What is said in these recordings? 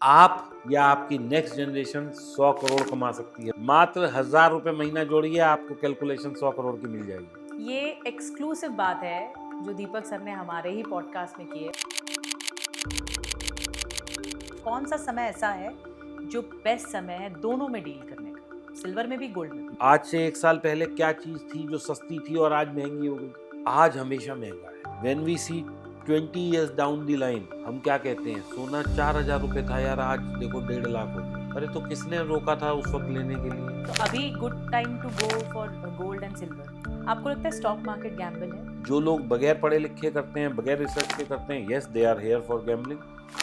आप या आपकी नेक्स्ट जनरेशन 100 करोड़ कमा सकती है। मात्र 1000 रुपए महीना जोड़िए, आपको कैलकुलेशन 100 करोड़ की मिल जाएगी। ये एक्सक्लूसिव बात है जो दीपक सर ने हमारे ही पॉडकास्ट में की है। कौन सा समय ऐसा है जो बेस्ट समय है दोनों में डील करने का, सिल्वर में भी गोल्ड में भी? आज से 1 साल पहले क्या चीज थी जो सस्ती थी और आज महंगी हो गई? आज हमेशा महंगा है। When we see 20 years down the line, हम क्या कहते हैं, सोना 4000 रुपए था यार, आज देखो 1.5 लाख हो गया। अरे तो किसने रोका था उस वक्त लेने के लिए? तो अभी good time to go for gold and silver. आपको लगता है स्टॉक मार्केट गैम्बल है? जो लोग बगैर पढ़े लिखे करते हैं, बगैर रिसर्च के करते हैं, yes they are here for gambling.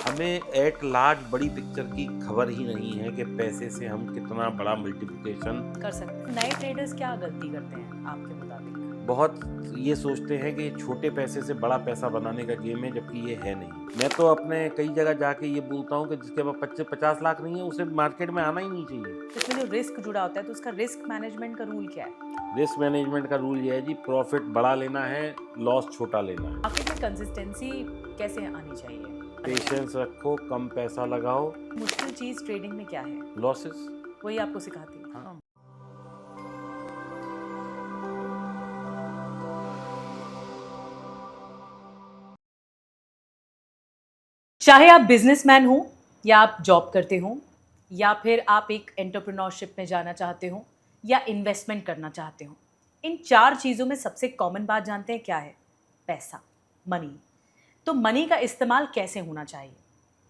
हमें एट लार्ज बड़ी पिक्चर की खबर ही नहीं है कि पैसे से हम कितना बड़ा मल्टीप्लिकेशन कर सकते हैं। नए ट्रेडर्स क्या गलती करते हैं आपके मुताबिक? बहुत ये सोचते हैं कि छोटे पैसे से बड़ा पैसा बनाने का गेम है, जबकि ये है नहीं। मैं तो अपने कई जगह जाके ये बोलता हूँ कि जिसके पास 25-50 लाख नहीं है उसे मार्केट में आना ही नहीं चाहिए। इसमें जो रिस्क जुड़ा होता है तो उसका रिस्क मैनेजमेंट का रूल क्या है? रिस्क मैनेजमेंट का रूल ये है जी, प्रॉफिट बड़ा लेना है, लॉस छोटा लेना है। मार्केट में कंसिस्टेंसी कैसे आनी चाहिए? पेशेंस रखो, कम पैसा लगाओ, मुश्किल चीज ट्रेडिंग में क्या है? लॉसेस। वही आपको सिखाती है। हाँ। चाहे आप बिजनेसमैन हो या आप जॉब करते हो या फिर आप एक एंटरप्रेन्योरशिप में जाना चाहते हो या इन्वेस्टमेंट करना चाहते हो, इन चार चीज़ों में सबसे कॉमन बात जानते हैं क्या है? पैसा, मनी। तो मनी का इस्तेमाल कैसे होना चाहिए?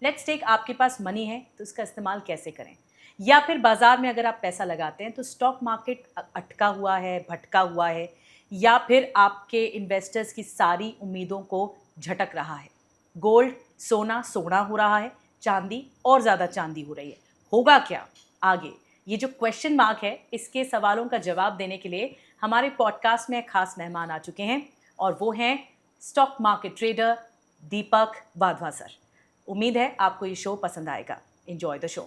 लेट्स टेक, आपके पास मनी है तो इसका इस्तेमाल कैसे करें? या फिर बाजार में अगर आप पैसा लगाते हैं तो स्टॉक मार्केट अटका हुआ है, भटका हुआ है, या फिर आपके इन्वेस्टर्स की सारी उम्मीदों को झटक रहा है? गोल्ड, सोना सोना हो रहा है, चांदी और ज़्यादा चांदी हो रही है। होगा क्या आगे? ये जो क्वेश्चन मार्क है, इसके सवालों का जवाब देने के लिए हमारे पॉडकास्ट में एक खास मेहमान आ चुके हैं और वो हैं स्टॉक मार्केट ट्रेडर दीपक वाधवा सर। उम्मीद है आपको ये शो पसंद आएगा। Enjoy the show.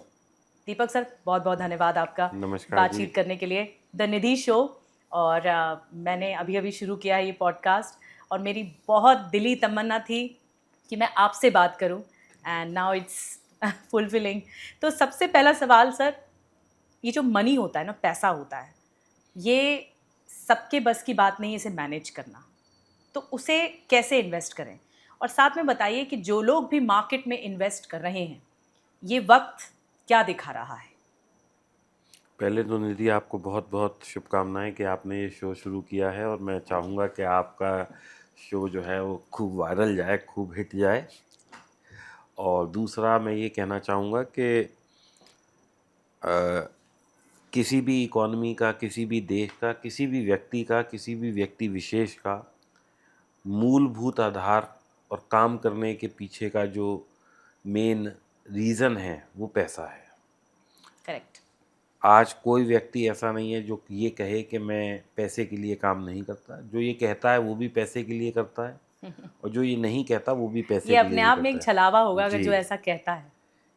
Deepak sir, बहुत बहुत धन्यवाद आपका नमस्कार बातचीत जी। करने के लिए। The Nidhi show. और मैंने अभी अभी शुरू किया है ये पॉडकास्ट और मेरी बहुत दिली तमन्ना थी कि मैं आपसे बात करूं एंड नाउ इट्स फुलफिलिंग। तो सबसे पहला सवाल सर, ये जो मनी होता है ना, पैसा होता है, ये सबके बस की बात नहीं है इसे मैनेज करना। तो उसे कैसे इन्वेस्ट करें? और साथ में बताइए कि जो लोग भी मार्केट में इन्वेस्ट कर रहे हैं, ये वक्त क्या दिखा रहा है? पहले तो निधि, आपको बहुत बहुत शुभकामनाएं कि आपने ये शो शुरू किया है, और मैं चाहूँगा कि आपका शो जो है वो खूब वायरल जाए, खूब हिट जाए। और दूसरा मैं ये कहना चाहूँगा कि किसी भी इकॉनमी का, किसी भी देश का, किसी भी व्यक्ति का, किसी भी व्यक्ति विशेष का मूलभूत आधार और काम करने के पीछे का जो मेन रीज़न है वो पैसा है। करेक्ट। आज कोई व्यक्ति ऐसा नहीं है जो ये कहे कि मैं पैसे के लिए काम नहीं करता। जो ये कहता है वो भी पैसे के लिए करता है, और जो ये नहीं कहता वो भी ये पैसे के लिए अपने ही आप में एक करता है। छलावा होगा अगर जी, जो ऐसा कहता है।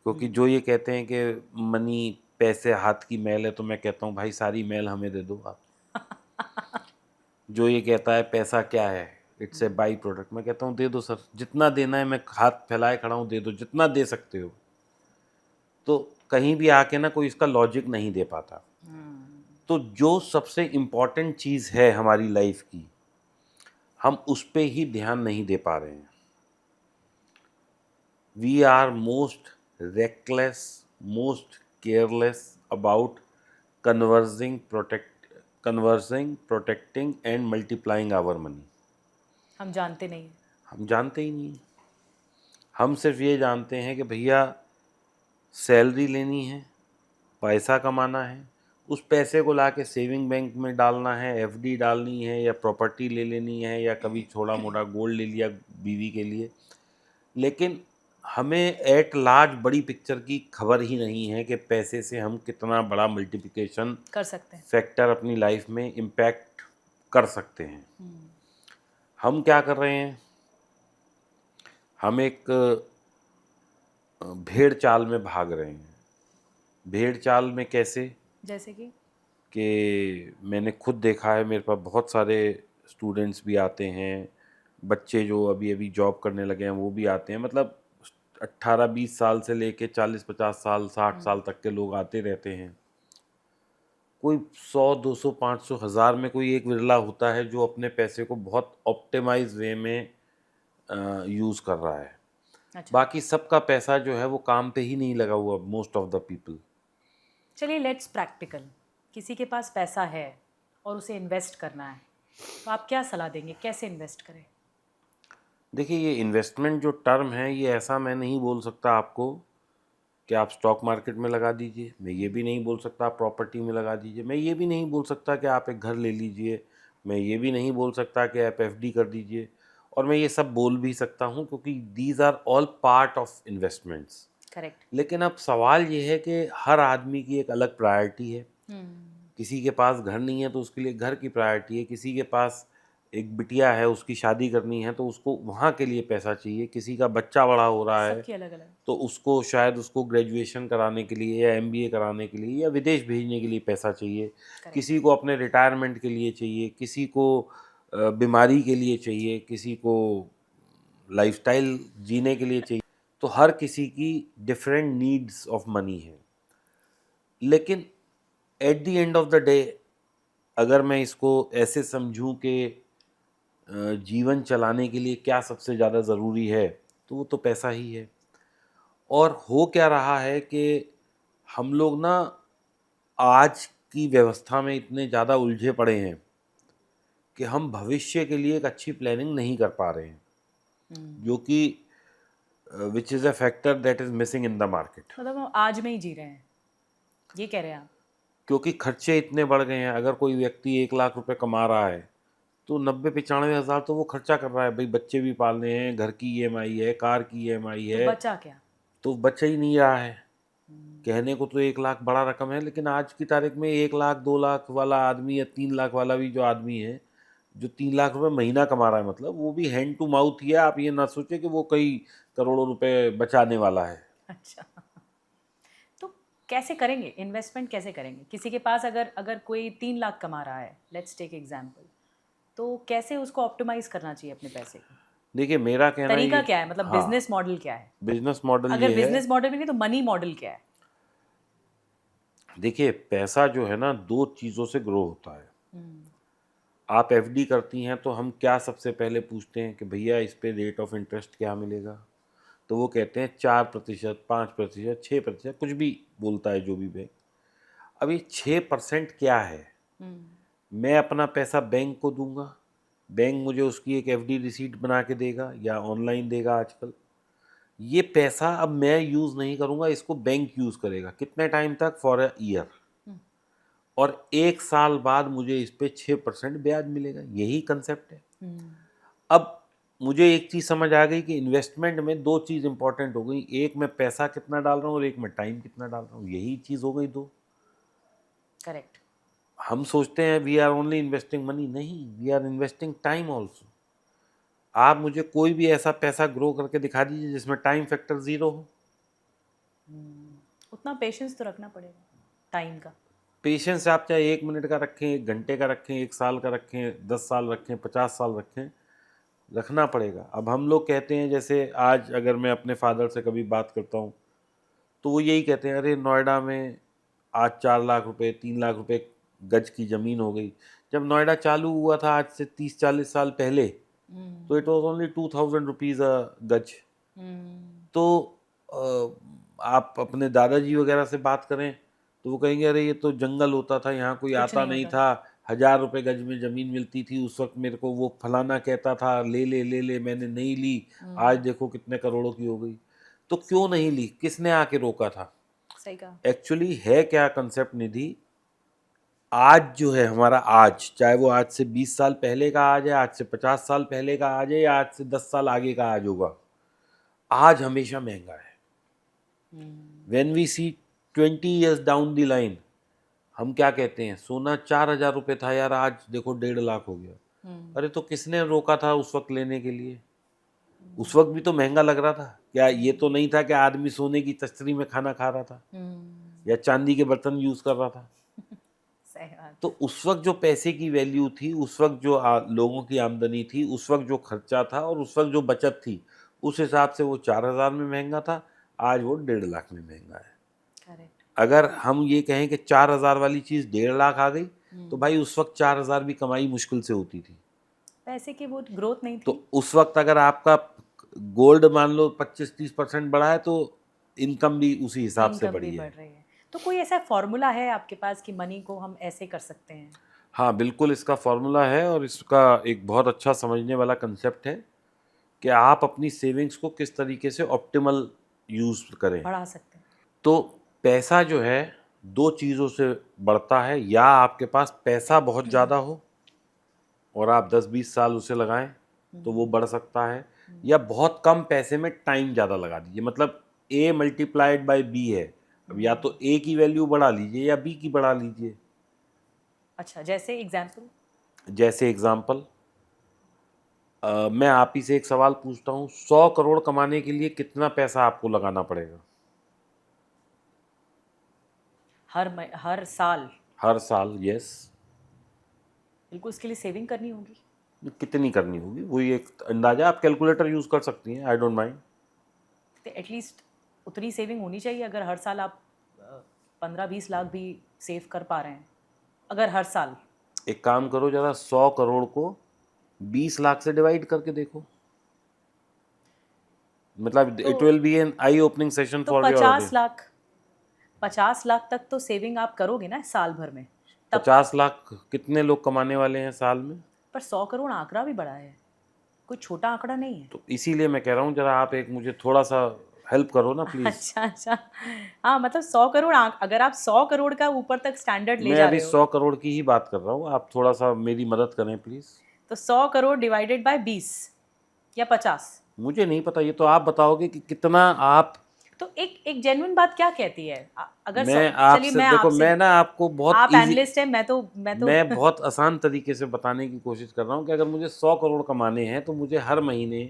क्योंकि जो ये कहते हैं कि मनी, पैसे हाथ की मैल है, तो मैं कहता हूँ भाई सारी मैल हमें दे दो आप। जो ये कहता है पैसा क्या है, इट्स ए बाई प्रोडक्ट, मैं कहता हूँ दे दो सर, जितना देना है, मैं हाथ फैलाए खड़ा हूँ, दे दो जितना दे सकते हो। तो कहीं भी आके ना कोई इसका लॉजिक नहीं दे पाता। तो जो सबसे इम्पॉर्टेंट चीज़ है हमारी लाइफ की, हम उस पे ही ध्यान नहीं दे पा रहे हैं। We are most reckless, most careless about converging, protecting and multiplying our money. हम जानते नहीं हैं। हम जानते ही नहीं। हम सिर्फ ये जानते हैं कि भैया सैलरी लेनी है, पैसा कमाना है, उस पैसे को लाके सेविंग बैंक में डालना है, एफडी डालनी है, या प्रॉपर्टी ले लेनी है, या कभी छोटा मोटा गोल्ड ले लिया बीवी के लिए। लेकिन हमें एट लार्ज बड़ी पिक्चर की खबर ही नहीं है कि पैसे से हम कितना बड़ा मल्टीप्लिकेशन कर सकते हैं। फैक्टर अपनी लाइफ में इम्पैक्ट कर सकते हैं। हम क्या कर रहे हैं? हम एक भेड़ चाल में भाग रहे हैं। भेड़ चाल में कैसे? जैसे कि मैंने खुद देखा है, मेरे पास बहुत सारे स्टूडेंट्स भी आते हैं, बच्चे जो अभी अभी जॉब करने लगे हैं वो भी आते हैं। मतलब 18-20 साल से लेके 40-50 साल 60 साल तक के लोग आते रहते हैं। कोई 100 200 500 हज़ार में कोई एक विरला होता है जो अपने पैसे को बहुत ऑप्टिमाइज वे में यूज़ कर रहा है। अच्छा, बाकी सबका पैसा जो है वो काम पे ही नहीं लगा हुआ, मोस्ट ऑफ द पीपल। चलिए लेट्स प्रैक्टिकल। किसी के पास पैसा है और उसे इन्वेस्ट करना है, तो आप क्या सलाह देंगे, कैसे इन्वेस्ट करें? देखिए, ये इन्वेस्टमेंट जो टर्म है, ये ऐसा मैं नहीं बोल सकता आपको कि आप स्टॉक मार्केट में लगा दीजिए। मैं ये भी नहीं बोल सकता आप प्रॉपर्टी में लगा दीजिए। मैं ये भी नहीं बोल सकता कि आप एक घर ले लीजिए। मैं ये भी नहीं बोल सकता कि आप एफडी कर दीजिए। और मैं ये सब बोल भी सकता हूँ क्योंकि these are all part of investments. Correct. लेकिन अब सवाल ये है कि हर आदमी की एक अलग प्रायोरिटी है। हम्म। किसी के पास घर नहीं है तो उसके लिए घर की प्रायोरिटी है। किसी के पास एक बिटिया है, उसकी शादी करनी है तो उसको वहाँ के लिए पैसा चाहिए। किसी का बच्चा बड़ा हो रहा है सबकी अलग अलग। तो उसको शायद उसको ग्रेजुएशन कराने के लिए या एमबीए कराने के लिए या विदेश भेजने के लिए पैसा चाहिए। करेक्ट। किसी को अपने रिटायरमेंट के लिए चाहिए, किसी को बीमारी के लिए चाहिए, किसी को लाइफस्टाइल जीने के लिए चाहिए। तो हर किसी की डिफरेंट नीड्स ऑफ मनी है। लेकिन at the end of the day अगर मैं इसको ऐसे समझूं कि जीवन चलाने के लिए क्या सबसे ज़्यादा ज़रूरी है, तो वो तो पैसा ही है। और हो क्या रहा है कि हम लोग ना आज की व्यवस्था में इतने ज़्यादा उलझे पड़े हैं कि हम भविष्य के लिए एक अच्छी प्लानिंग नहीं कर पा रहे हैं, जो कि which is a factor that is missing in the market. मतलब हम आज में ही जी रहे हैं, ये कह रहे हैं आप? क्योंकि खर्चे इतने बढ़ गए हैं। अगर कोई व्यक्ति 1 लाख रुपए कमा रहा है तो 90-95 हज़ार तो वो खर्चा कर रहा है। भाई बच्चे भी पालने हैं, घर की ईएमआई है, कार की ईएमआई तो है, बचा क्या? तो बचा ही नहीं रहा है। कहने को तो 1 लाख बड़ा रकम है, लेकिन आज की तारीख में 1 लाख 2 लाख वाला आदमी या 3 लाख वाला भी जो आदमी है, जो 3 लाख रुपए महीना कमा रहा है, मतलब वो भी हैंड टू माउथ ही है। आप ये ना सोचे कि वो कई करोड़ों रुपए बचाने वाला है। अच्छा। तो कैसे करेंगे इन्वेस्टमेंट, कैसे करेंगे? किसी के पास अगर अगर कोई 3 लाख कमा रहा है, लेट्स टेक एग्जाम्पल, तो कैसे उसको ऑप्टिमाइज करना चाहिए अपने पैसे को? देखिए, मेरा कहना तरीका ये, क्या है, मतलब हाँ, बिजनेस मॉडल क्या है? बिजनेस मॉडल अगर ये है। बिजनेस मॉडल भी नहीं तो मनी मॉडल क्या है? देखिए, पैसा जो है ना 2 चीज़ों से ग्रो होता है। आप एफडी करती हैं तो हम क्या सबसे पहले पूछते हैं कि भैया इस पे रेट ऑफ इंटरेस्ट क्या मिलेगा? तो वो कहते हैं 4%, 5%, 6%, कुछ भी बोलता है जो भी बैंक। अब ये 6% क्या है? मैं अपना पैसा बैंक को दूंगा, बैंक मुझे उसकी एक एफडी रिसीट बना के देगा या ऑनलाइन देगा आजकल। ये पैसा अब मैं यूज़ नहीं करूंगा, इसको बैंक यूज़ करेगा। कितने टाइम तक? For a year. और 1 साल बाद मुझे इस पे 6% ब्याज मिलेगा। यही कंसेप्ट है। अब मुझे एक चीज़ समझ आ गई कि इन्वेस्टमेंट में 2 चीज़ इंपॉर्टेंट हो गई। एक मैं पैसा कितना डाल रहा हूँ और एक मैं टाइम कितना डाल रहा हूँ। यही चीज़ हो गई 2। करेक्ट। हम सोचते हैं we are only investing money, नहीं, we are investing time also. आप मुझे कोई भी ऐसा पैसा ग्रो करके दिखा दीजिए जिसमें टाइम फैक्टर 0 हो। उतना पेशेंस तो रखना पड़ेगा टाइम का। पेशेंस आप चाहे 1 मिनट का रखें, 1 घंटे का रखें, 1 साल का रखें, 10 साल रखें, 50 साल रखें, रखना पड़ेगा। अब हम लोग कहते हैं, जैसे आज अगर मैं अपने फादर से कभी बात करता हूँ तो वो यही कहते हैं, अरे नोएडा में आज 4 लाख रुपए 3 लाख रुपए गज की ज़मीन हो गई। जब नोएडा चालू हुआ था आज से 30-40 साल पहले, तो it was only 2000 rupees a गज। तो आप अपने दादाजी वगैरह से बात करें तो वो कहेंगे, अरे ये तो जंगल होता था, यहाँ कोई कुछ आता नहीं नहीं होता। था, 1000 रुपए गज में ज़मीन मिलती थी उस वक्त। मेरे को वो फलाना कहता था ले ले ले ले, मैंने नहीं ली। आज देखो कितने करोड़ों की हो गई। तो क्यों नहीं ली? किसने आके रोका था? सही कहा। एक्चुअली है क्या कंसेप्ट निधि, आज जो है हमारा आज, चाहे वो आज से 20 साल पहले का आज है, आज से 50 साल पहले का आज है, या आज से 10 साल आगे का आज होगा, आज हमेशा महंगा है। When we see 20 years down the line, हम क्या कहते हैं, सोना 4000 रुपये था यार, आज देखो 1.5 लाख हो गया। अरे तो किसने रोका था उस वक्त लेने के लिए? उस वक्त भी तो महंगा लग रहा था। क्या ये तो नहीं था कि आदमी सोने की तश्तरी में खाना खा रहा था या चांदी के बर्तन यूज कर रहा था? सही बात। तो उस वक्त जो पैसे की वैल्यू थी, उस वक्त जो लोगों की आमदनी थी, उस वक्त जो खर्चा था और उस वक्त जो बचत थी, उस हिसाब से वो 4,000 में महंगा था, आज वो 1.5 लाख में महंगा है। करेक्ट। अगर हम ये कहें कि 4,000 वाली चीज़ 1.5 लाख आ गई, तो भाई उस वक्त 4,000 भी कमाई मुश्किल से होती थी। पैसे की वो ग्रोथ नहीं तो थी। उस वक्त अगर आपका गोल्ड मान लो 25-30% बढ़ा है, तो इनकम भी उसी हिसाब से इनकम भी बढ़ी बढ़ है। रही है। तो कोई ऐसा फॉर्मूला है आपके पास कि मनी को हम ऐसे कर सकते हैं? हाँ, बिल्कुल इसका फॉर्मूला है, और इसका एक बहुत अच्छा समझने वाला कंसेप्ट है कि आप अपनी सेविंग्स को किस तरीके से ऑप्टिमल यूज़ करें। बढ़ा सकते हैं। तो पैसा जो है, दो चीज़ों से बढ़ता है, या आपके पास पैसा बहुत ज़्यादा हो और आप 10-20 साल उसे लगाएं तो वो बढ़ सकता है, या बहुत कम पैसे में टाइम ज़्यादा लगा दीजिए। मतलब A मल्टीप्लाइड बाय B है, अब या तो A की वैल्यू बढ़ा लीजिए या B की बढ़ा लीजिए। अच्छा, जैसे एग्जाम्पल? जैसे एग्जाम्पल, मैं आप ही से एक सवाल पूछता हूँ, 100 करोड़ कमाने के लिए कितना पैसा आपको लगाना पड़ेगा हर साल? हर साल? यस। बिल्कुल, उसके लिए सेविंग करनी होगी। कितनी करनी होगी, वही एक अंदाजा, आप कैलकुलेटर यूज़ कर सकती हैं, आई डोंट माइंड। तो एटलीस्ट उतनी सेविंग होनी चाहिए, अगर हर साल आप 15-20 लाख भी सेव कर पा रहे हैं, अगर हर साल। एक काम करो जरा, 100 करोड़ को 20 लाख से डिवाइड करके देखो, मतलब तो it will be an eye opening session तो for your 50 audience. Lakh 50 lakh तक तो सेविंग आप करोगे ना साल भर में, तब। 50 लाख कितने लोग कमाने वाले हैं साल में? पर 100 करोड़ आंकड़ा भी बड़ा है, कोई छोटा आंकड़ा नहीं है। तो इसीलिए मैं कह रहा हूँ, जरा आप एक मुझे थोड़ा सा हेल्प करो ना प्लीज़। अच्छा अच्छा। हाँ, मतलब 100 करोड़ अगर आप 100 करोड़ का ऊपर तक स्टैंडर्ड ले मैं जा अभी रहे हो, 100 करोड़ की ही बात कर रहा हूँ, आप थोड़ा सा मेरी मदद करें प्लीज़। तो 100 करोड़ डिवाइडेड बाय 20 या 50। मुझे नहीं पता, ये तो आप बताओगे कि कितना आप। तो एक एक जेन्युइन बात क्या कहती है? अगर मैं चलिए, आपसे मैं देखो, आपसे, मैं ना आपको बहुत आप इजी, एनालिस्ट हैं, मैं तो मैं बहुत आसान तरीके से बताने की कोशिश कर रहा हूँ कि अगर मुझे 100 करोड़ कमाने हैं तो मुझे हर महीने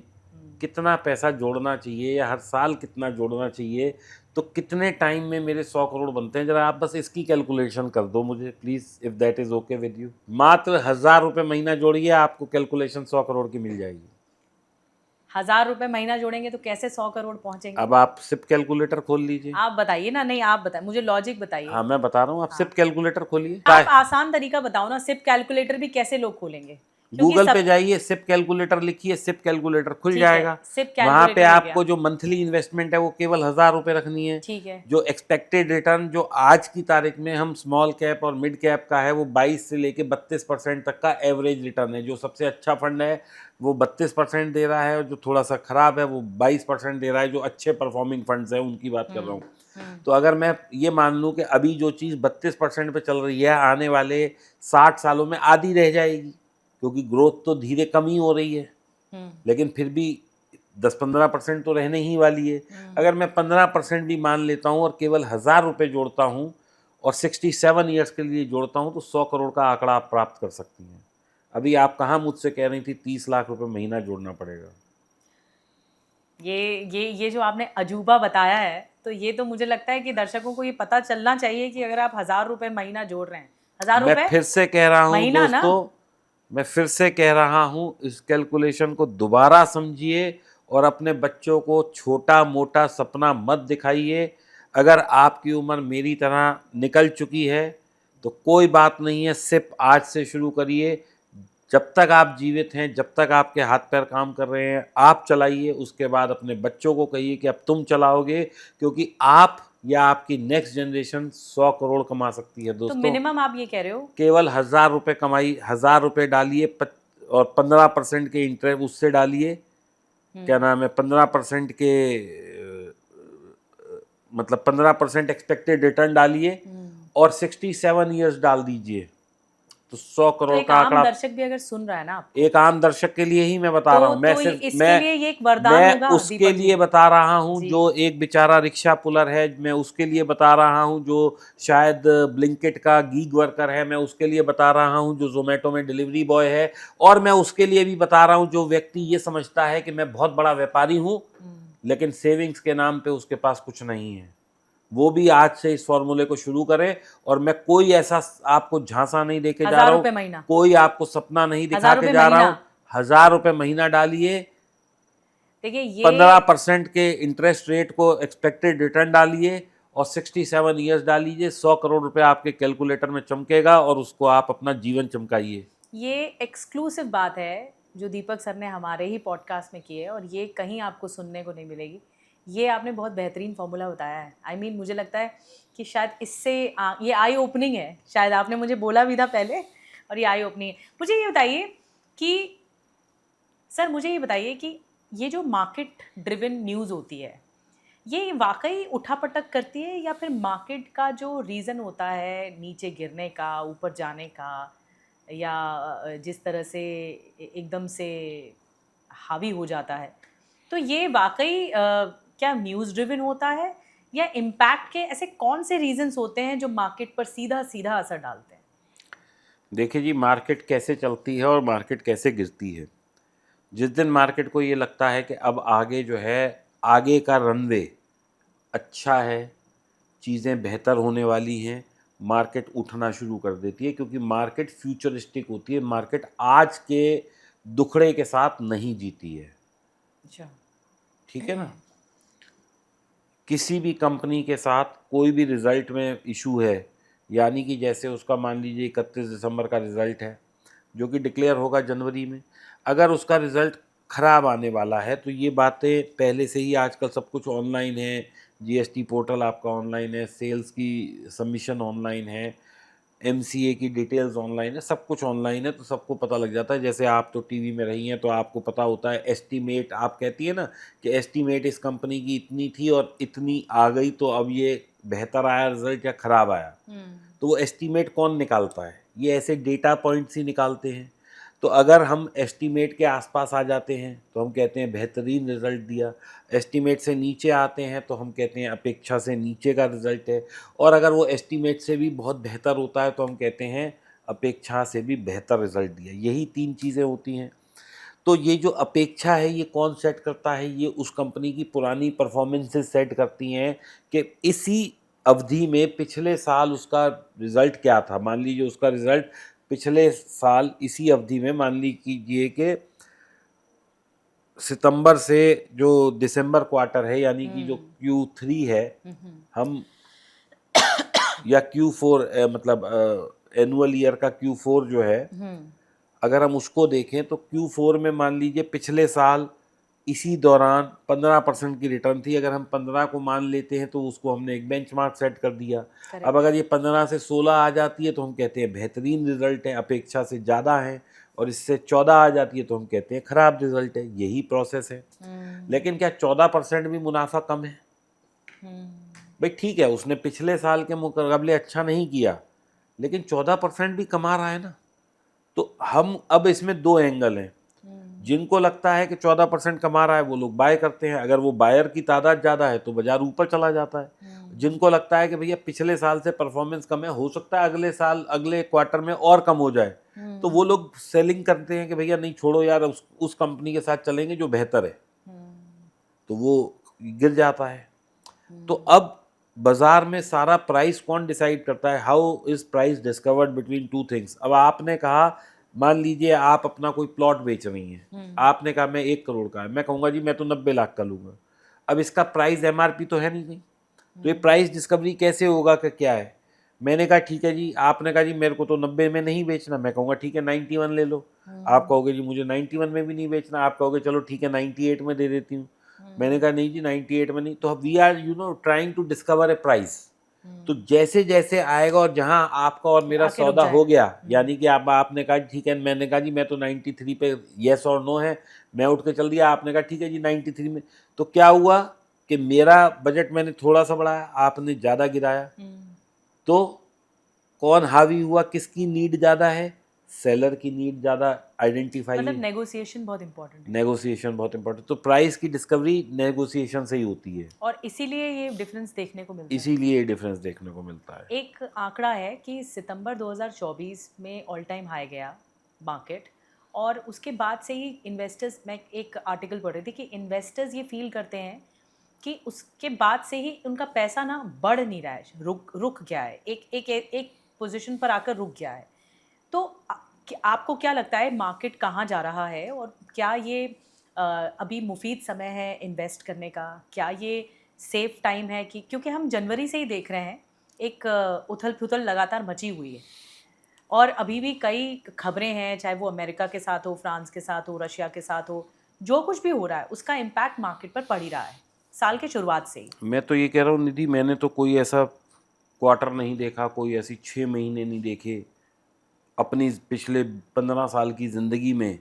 कितना पैसा जोड़ना चाहिए, या हर साल कितना जोड़ना चाहिए, तो कितने टाइम में मेरे 100 करोड़ बनते हैं। जरा आप बस इसकी कैलकुलेशन कर दो मुझे please, if that is okay with you. मात्र 1,000 रुपये महीना जोड़िए, आपको कैलकुलेशन 100 करोड़ की मिल जाएगी। 1000 रुपये महीना जोड़ेंगे तो कैसे 100 करोड़ पहुंचेंगे? अब आप सिप कैलकुलेटर खोल लीजिए। आप बताइए ना। नहीं, आप बताइए, मुझे लॉजिक बताइए। हाँ, मैं बता रहा हूँ, आप सिप हाँ, कैलकुलेटर खोलिए। आप आसान तरीका बताओ ना, सिर्फ कैलकुलेटर भी कैसे लोग खोलेंगे? क्योंकि गूगल पे सब। जाइए, सिप कैलकुलेटर लिखिए, सिप कैलकुलेटर खुल ठीक है, जाएगा। सिर्फ वहाँ पे कैलकुलेटर हो गया। आपको जो मंथली इन्वेस्टमेंट है वो केवल 1,000 रुपये रखनी है। ठीक है। जो एक्सपेक्टेड रिटर्न जो आज की तारीख में हम स्मॉल कैप और मिड कैप का है, वो 22 से लेके 32% तक का एवरेज रिटर्न है। जो सबसे अच्छा फंड है वो 32% दे रहा है, और जो थोड़ा सा खराब है वो 22% दे रहा है। जो अच्छे परफॉर्मिंग फंड्स हैं उनकी बात कर रहा हूँ। तो अगर मैं ये मान लूँ कि अभी जो चीज़ 32% पे चल रही है, आने वाले 60 सालों में आधी रह जाएगी, क्योंकि ग्रोथ तो धीरे कम ही हो रही है, लेकिन फिर भी 10-15% तो रहने ही वाली है। अगर मैं 15% भी मान लेता हूँ और केवल 1,000 रुपये जोड़ता हूँ और 67 ईयर्स के लिए जोड़ता हूँ, तो 100 करोड़ का आंकड़ा आप प्राप्त कर सकती हैं। अभी आप कहाँ मुझसे कह रही थी 30 लाख रुपए महीना जोड़ना पड़ेगा? ये जो आपने अजूबा बताया है, तो ये तो मुझे लगता है कि दर्शकों को ये पता चलना चाहिए कि अगर आप 1000 रुपये महीना जोड़ रहे हैं, 1000 रुपये मैं फिर से कह रहा हूँ महीना ना। दोस्तों, मैं फिर से कह रहा हूँ, इस कैलकुलेशन को दोबारा समझिए और अपने बच्चों को छोटा मोटा सपना मत दिखाइए। अगर आपकी उम्र मेरी तरह निकल चुकी है तो कोई बात नहीं है, सिर्फ आज से शुरू करिए। जब तक आप जीवित हैं, जब तक आपके हाथ पैर काम कर रहे हैं, आप चलाइए। उसके बाद अपने बच्चों को कहिए कि अब तुम चलाओगे, क्योंकि आप या आपकी नेक्स्ट जनरेशन 100 करोड़ कमा सकती है तो दोस्तों। मिनिमम आप ये कह रहे हो? केवल 1,000 रुपये कमाई, 1,000 रुपये डालिए, और 15% के इंटरेस्ट उससे डालिए, क्या नाम है, 15% के मतलब 15% एक्सपेक्टेड रिटर्न डालिए, और 67 ईयर्स डाल दीजिए, तो 100 तो करोड़ एक का आम आंकड़ा। दर्शक भी अगर सुन रहा है ना आपको, एक आम दर्शक के लिए ही मैं बता रहा हूँ, मैं तो सिर्फ इसके लिए ये एक वरदान मैं होगा उसके दीपक जी। लिए बता रहा हूँ जी। जो एक बेचारा रिक्शा पुलर है, मैं उसके लिए बता रहा हूँ जो शायद ब्लिंकिट का गीग वर्कर है, मैं उसके लिए बता रहा हूँ जो जोमेटो में डिलीवरी बॉय है, और मैं उसके लिए भी बता रहा हूँ जो व्यक्ति ये समझता है कि मैं बहुत बड़ा व्यापारी हूँ, लेकिन सेविंग्स के नाम पे उसके पास कुछ नहीं है। वो भी आज से इस फॉर्मूले को शुरू करें। और मैं कोई ऐसा आपको झांसा नहीं देके जा 1000 रहा हूँ, रुपये महीना। कोई आपको सपना नहीं दिखा 1000 के रुपये जा रहा महीना। हूँ। 1,000 रुपये महीना डालिए, देखिए ये 15% के इंटरेस्ट रेट को एक्सपेक्टेड रिटर्न डालिए और 67 ईयर्स डालिए, 100 करोड़ रुपए आपके कैलकुलेटर में चमकेगा और उसको आप अपना जीवन चमकाइए। ये एक्सक्लूसिव बात है जो दीपक सर ने हमारे ही पॉडकास्ट में की है और ये कहीं आपको सुनने को नहीं मिलेगी। ये आपने बहुत बेहतरीन फॉर्मूला बताया है। आई मीन मुझे लगता है कि शायद इससे ये आई ओपनिंग है। शायद आपने मुझे बोला भी था पहले और ये आई ओपनिंग है। मुझे ये बताइए कि सर मुझे ये बताइए कि ये जो मार्केट ड्रिवन न्यूज़ होती है ये वाकई उठापटक करती है या फिर मार्केट का जो रीज़न होता है नीचे गिरने का, ऊपर जाने का, या जिस तरह से एकदम से हावी हो जाता है, तो ये वाकई क्या न्यूज़ ड्रिवन होता है या इम्पैक्ट के ऐसे कौन से रीजंस होते हैं जो मार्केट पर सीधा सीधा असर डालते हैं? देखिए जी, मार्केट कैसे चलती है और मार्केट कैसे गिरती है। जिस दिन मार्केट को ये लगता है कि अब आगे जो है, आगे का रनवे अच्छा है, चीज़ें बेहतर होने वाली हैं, मार्केट उठना शुरू कर देती है, क्योंकि मार्केट फ्यूचरिस्टिक होती है। मार्केट आज के दुखड़े के साथ नहीं जीती है। अच्छा। ठीक है ना? किसी भी कंपनी के साथ कोई भी रिज़ल्ट में इशू है, यानी कि जैसे उसका मान लीजिए 31 दिसंबर का रिज़ल्ट है, जो कि डिक्लेयर होगा जनवरी में। अगर उसका रिज़ल्ट ख़राब आने वाला है, तो ये बातें पहले से ही, आजकल सब कुछ ऑनलाइन है, जीएसटी पोर्टल आपका ऑनलाइन है, सेल्स की सबमिशन ऑनलाइन है, एमसीए की डिटेल्स ऑनलाइन है, सब कुछ ऑनलाइन है, तो सबको पता लग जाता है। जैसे आप तो टीवी में रही हैं तो आपको पता होता है, एस्टीमेट आप कहती है ना कि एस्टीमेट इस कंपनी की इतनी थी और इतनी आ गई, तो अब ये बेहतर आया रिजल्ट या ख़राब आया। तो वो एस्टीमेट कौन निकालता है? ये ऐसे डेटा पॉइंट्स ही निकालते हैं। तो अगर हम एस्टीमेट के आसपास आ जाते हैं तो हम कहते हैं बेहतरीन रिज़ल्ट दिया, एस्टीमेट से नीचे आते हैं तो हम कहते हैं अपेक्षा से नीचे का रिज़ल्ट है, और अगर वो एस्टीमेट से भी बहुत बेहतर होता है तो हम कहते हैं अपेक्षा से भी बेहतर रिज़ल्ट दिया। यही 3 चीज़ें होती हैं। तो ये जो अपेक्षा है, ये कौन सेट करता है? ये उस कंपनी की पुरानी परफॉर्मेंसेस सेट करती हैं कि इसी अवधि में पिछले साल उसका रिज़ल्ट क्या था। मान लीजिए उसका रिज़ल्ट पिछले साल इसी अवधि में, मान लीजिए कि सितंबर से जो दिसंबर क्वार्टर है, यानी कि जो Q3 है, हम या Q4 मतलब एनुअल ईयर का Q4 जो है, अगर हम उसको देखें तो Q4 में मान लीजिए पिछले साल इसी दौरान 15% की रिटर्न थी। अगर हम 15 को मान लेते हैं तो उसको हमने एक बेंचमार्क सेट कर दिया। अब अगर ये 15 से 16 आ जाती है तो हम कहते हैं बेहतरीन रिजल्ट है, अपेक्षा से ज़्यादा है, और इससे 14 आ जाती है तो हम कहते हैं ख़राब रिजल्ट है। यही प्रोसेस है। लेकिन क्या 14% भी मुनाफा कम है? भाई ठीक है, उसने पिछले साल के मुकाबले अच्छा नहीं किया, लेकिन 14% भी कमा रहा है ना। तो हम अब इसमें 2 एंगल हैं। जिनको लगता है कि 14% कमा रहा है वो लोग बाय करते हैं। अगर वो बायर की तादाद ज़्यादा है तो बाजार ऊपर चला जाता है। जिनको लगता है कि भैया पिछले साल से परफॉर्मेंस कम है, हो सकता है अगले साल अगले क्वार्टर में और कम हो जाए, तो वो लोग सेलिंग करते हैं कि भैया नहीं छोड़ो यार, उस कंपनी के साथ चलेंगे जो बेहतर है, तो वो गिर जाता है। तो अब बाजार में सारा प्राइस कौन डिसाइड करता है? How is price discovered between two things. अब आपने कहा, मान लीजिए आप अपना कोई प्लॉट बेच रही हैं, आपने कहा मैं 1 करोड़ का है, मैं कहूँगा जी मैं तो 90 लाख का लूँगा। अब इसका प्राइस एमआरपी तो है नहीं, तो ये प्राइस डिस्कवरी कैसे होगा कि क्या है? मैंने कहा ठीक है जी, आपने कहा जी मेरे को तो 90 में नहीं बेचना, मैं कहूँगा ठीक है 91 ले लो। आप कहोगे जी मुझे 91 में भी नहीं बेचना, आप कहोगे चलो ठीक है 98 में दे देती हूँ। मैंने कहा नहीं जी 98 में नहीं। तो we are trying to discover a price. तो जैसे जैसे आएगा, और जहां आपका और मेरा आके रुक सौदा हो जाएगा। गया, यानी कि आपने कहा ठीक है, मैंने कहा जी मैं तो 93 पे येस और नो है, मैं उठ के चल दिया, आपने कहा ठीक है जी 93 में, तो क्या हुआ कि मेरा बजट मैंने थोड़ा सा बढ़ाया, आपने ज़्यादा गिराया, तो कौन हावी हुआ? किसकी नीड ज़्यादा है? सेलर की नीड ज़्यादा आइडेंटिफाई मतलब है। नेगोशिएशन बहुत इंपॉर्टेंट है नेगोशिएशन बहुत इंपॉर्टेंट। तो प्राइस की डिस्कवरी नेगोशिएशन से ही होती है, और इसीलिए ये डिफरेंस देखने को मिलता है। इसीलिए ये डिफरेंस देखने को मिलता है। एक आंकड़ा है कि सितंबर 2024 में ऑल टाइम हाई गया मार्केट, और उसके बाद से ही इन्वेस्टर्स, मैं एक आर्टिकल पढ़ रही थी कि इन्वेस्टर्स ये फील करते हैं कि उसके बाद से ही उनका पैसा ना बढ़ नहीं रहा है, रुक रुक गया है, एक पोजीशन पर आकर रुक गया है। तो आपको क्या लगता है मार्केट कहाँ जा रहा है, और क्या ये अभी मुफीद समय है इन्वेस्ट करने का? क्या ये सेफ टाइम है कि क्योंकि हम जनवरी से ही देख रहे हैं एक उथल-पुथल लगातार मची हुई है और अभी भी कई खबरें हैं, चाहे वो अमेरिका के साथ हो, फ्रांस के साथ हो, रशिया के साथ हो, जो कुछ भी हो रहा है उसका इम्पैक्ट मार्केट पर पड़ ही रहा है, साल के शुरुआत से ही। मैं तो ये कह रहा हूँ निधि, मैंने तो कोई ऐसा क्वार्टर नहीं देखा, कोई ऐसी 6 महीने नहीं देखे अपनी पिछले 15 साल की ज़िंदगी में,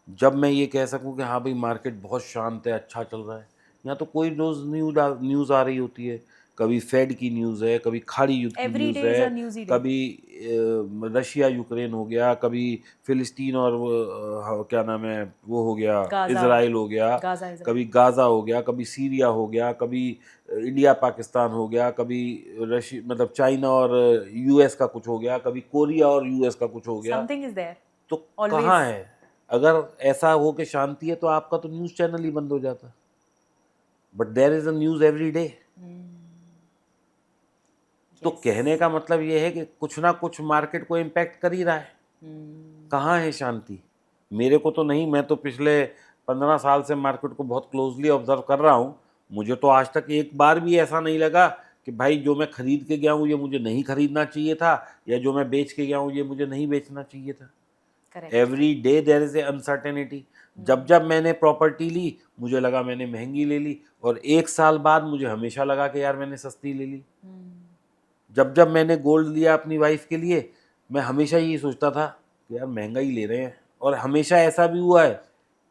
जब मैं ये कह सकूं कि हाँ भाई मार्केट बहुत शांत है, अच्छा चल रहा है। यहाँ तो कोई रोज़ न्यूज़ आ रही होती है, कभी फेड की न्यूज़ है, कभी खाड़ी युद्ध की एवरी न्यूज़ डे इज है, अ न्यूज़ी डे। कभी रशिया यूक्रेन हो गया, कभी फिलिस्तीन और क्या नाम है वो हो गया, गाजा, इसराइल हो गया, गाजा इजराइल। कभी गाज़ा हो गया, कभी सीरिया हो गया, कभी इंडिया पाकिस्तान हो गया, कभी रशिया मतलब चाइना और यूएस का कुछ हो गया, कभी कोरिया और यूएस का कुछ हो गया। समथिंग इज देयर तो ऑलवेज। कहाँ है? अगर ऐसा हो कि शांति है तो आपका तो न्यूज़ चैनल ही बंद हो जाता। But there is a news every day. तो कहने का मतलब ये है कि कुछ ना कुछ मार्केट को इम्पैक्ट कर ही रहा है। कहाँ है शांति? मेरे को तो नहीं, मैं तो पिछले 15 साल से मार्केट को बहुत क्लोजली ऑब्जर्व कर रहा हूँ। मुझे तो आज तक एक बार भी ऐसा नहीं लगा कि भाई जो मैं खरीद के गया हूँ ये मुझे नहीं खरीदना चाहिए था, या जो मैं बेच के गया हूँ ये मुझे नहीं बेचना चाहिए था। Correct. Every day there is a uncertainty. जब जब मैंने प्रॉपर्टी ली मुझे लगा मैंने महंगी ले ली, और 1 साल बाद मुझे हमेशा लगा कि यार मैंने सस्ती ले ली। जब जब मैंने गोल्ड लिया अपनी वाइफ के लिए, मैं हमेशा यही सोचता था कि यार महंगा ही ले रहे हैं। और हमेशा ऐसा भी हुआ है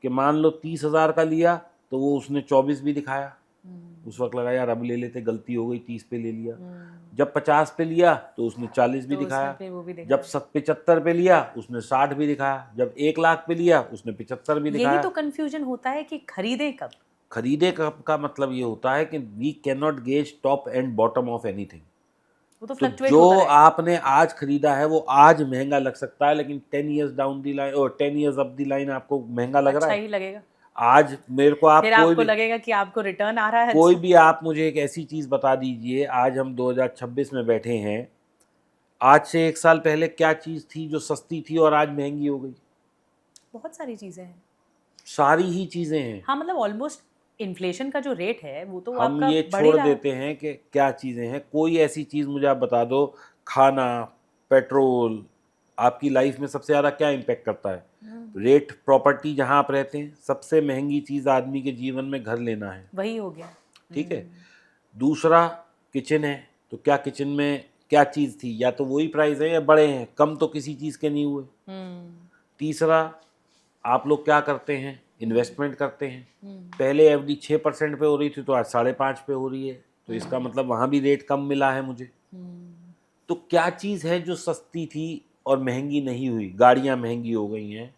कि मान लो 30,000 का लिया तो वो उसने 24 भी दिखाया। उस वक्त लगा यार अब ले लेते, गलती हो गई, 30 पे ले लिया। जब 50 पे लिया तो उसने 40 भी तो उसने दिखाया। फिर वो भी देखा। जब 75 पे लिया उसने 60 भी दिखाया। जब 1 लाख पे लिया उसने 75 भी यही दिखाया। तो कंफ्यूजन होता है कि खरीदें कब। खरीदे का मतलब ये होता है कि we can not gauge top and bottom of anything. वो तो तो फ्लक्चुएट जो होता रहेगा। आपने आज खरीदा है वो आज महंगा लग सकता है, लेकिन 10 ईयर्स डाउन दी लाइन और 10 ईयर्स अप दी लाइन आपको महंगा लग रहा अच्छा है। ही लगेगा। आज मेरे को आप फिर आपको लगेगा कि आपको रिटर्न आ रहा है कोई अच्छा। भी आप मुझे एक ऐसी चीज बता दीजिए, आज हम 2026 में बैठे हैं, आज से 1 साल पहले क्या चीज थी जो सस्ती थी और आज महंगी हो गई? बहुत सारी चीजें हैं। सारी ही चीजें हैं। हाँ मतलब ऑलमोस्ट इन्फ्लेशन का जो रेट है वो तो हम आपका ये बढ़ ही छोड़ रहा है। देते हैं कि क्या चीजें हैं, कोई ऐसी चीज मुझे आप बता दो, खाना, पेट्रोल, आपकी लाइफ में सबसे ज्यादा क्या इम्पेक्ट करता है? रेट, प्रॉपर्टी जहां आप रहते हैं, सबसे महंगी चीज आदमी के जीवन में घर लेना है। वही हो गया। ठीक है। दूसरा किचन है, तो क्या किचन में क्या चीज़ थी? या तो वही प्राइस है या बड़े हैं, कम तो किसी चीज़ के नहीं हुए। तीसरा, आप लोग क्या करते हैं? इन्वेस्टमेंट करते हैं। पहले एफडी 6% पे हो रही थी तो आज 5.5 पे हो रही है, तो इसका मतलब वहाँ भी रेट कम मिला है मुझे। तो क्या चीज़ है जो सस्ती थी और महंगी नहीं हुई? गाड़ियाँ महंगी हो गई हैं,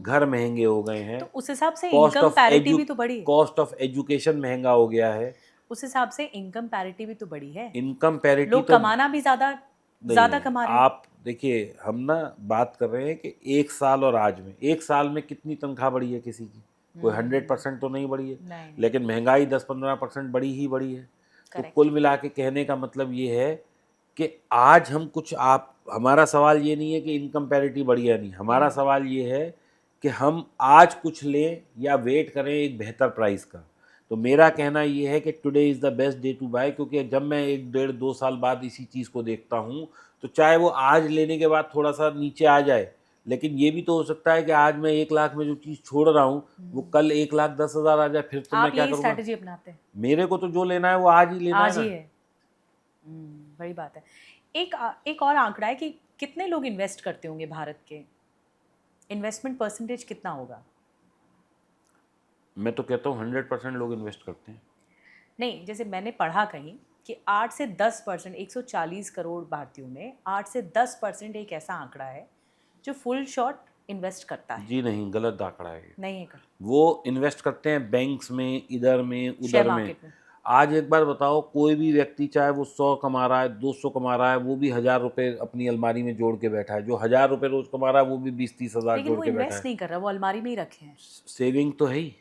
घर महंगे हो गए हैं, तो उस हिसाब से कॉस्ट इनकम ऑफ पैरिटी भी तो बढ़ी है। कॉस्ट ऑफ एजुकेशन महंगा हो गया है। उस हिसाब से इनकम पैरिटी भी तो बढ़ी है। इनकम पैरिटी लोग तो कमाना भी ज्यादा नहीं ज्यादा है। कमा रहे हैं। आप देखिए, हम ना बात कर रहे हैं कि 1 साल और आज में, 1 साल में कितनी तनख्वाह बढ़ी है किसी की? कोई 100% तो नहीं बढ़ी है, नहीं। लेकिन महंगाई 10-15% बढ़ी ही बढ़ी है। तो करेक्ट। कुल मिला के कहने का मतलब ये है कि आज हम कुछ, आप, हमारा सवाल ये नहीं है कि इनकम पैरिटी बढ़ी या नहीं, हमारा सवाल ये है कि हम आज कुछ लें या वेट करें एक बेहतर प्राइस का। तो मेरा कहना ये है कि today is the best day to buy, क्योंकि जब मैं 1 डेढ़ 2 साल बाद इसी चीज़ को देखता हूँ तो चाहे वो आज लेने के बाद थोड़ा सा नीचे आ जाए, लेकिन ये भी तो हो सकता है कि आज मैं 1 लाख में जो चीज़ छोड़ रहा हूँ वो कल 1,10,000 आ जाए, फिर तो मैं आप क्या यही करूँगा? स्ट्रैटेजी अपनाते हैं। मेरे को तो जो लेना है वो आज ही लेना है आज ही ना। है। बड़ी बात है। एक और आंकड़ा है कि कितने लोग इन्वेस्ट करते होंगे भारत के, इन्वेस्टमेंट परसेंटेज कितना होगा? मैं तो कहता हूँ 100% लोग इन्वेस्ट करते हैं। नहीं, जैसे मैंने पढ़ा कहीं कि 8 से 10%, 140 करोड़ भारतीयों में 8 से 10% एक ऐसा आंकड़ा है जो फुल शॉट इन्वेस्ट करता है। जी नहीं, गलत आंकड़ा है ये। नहीं है कर वो इन्वेस्ट करते हैं बैंक्स में, इधर में, शेयर उधर में। मार्केट में। आज एक बार बताओ, कोई भी व्यक्ति चाहे वो 100 कमा रहा है, 200 कमा रहा है, वो भी 1,000 रुपये अपनी अलमारी में जोड़ के बैठा है। जो 1,000 रुपये रोज कमा रहा है वो भी 20-30 हज़ार लेकिन जोड़ वो के बैठा इन्वेस्ट है। नहीं कर रहा, वो अलमारी में ही रखे हैं। सेविंग तो है ही।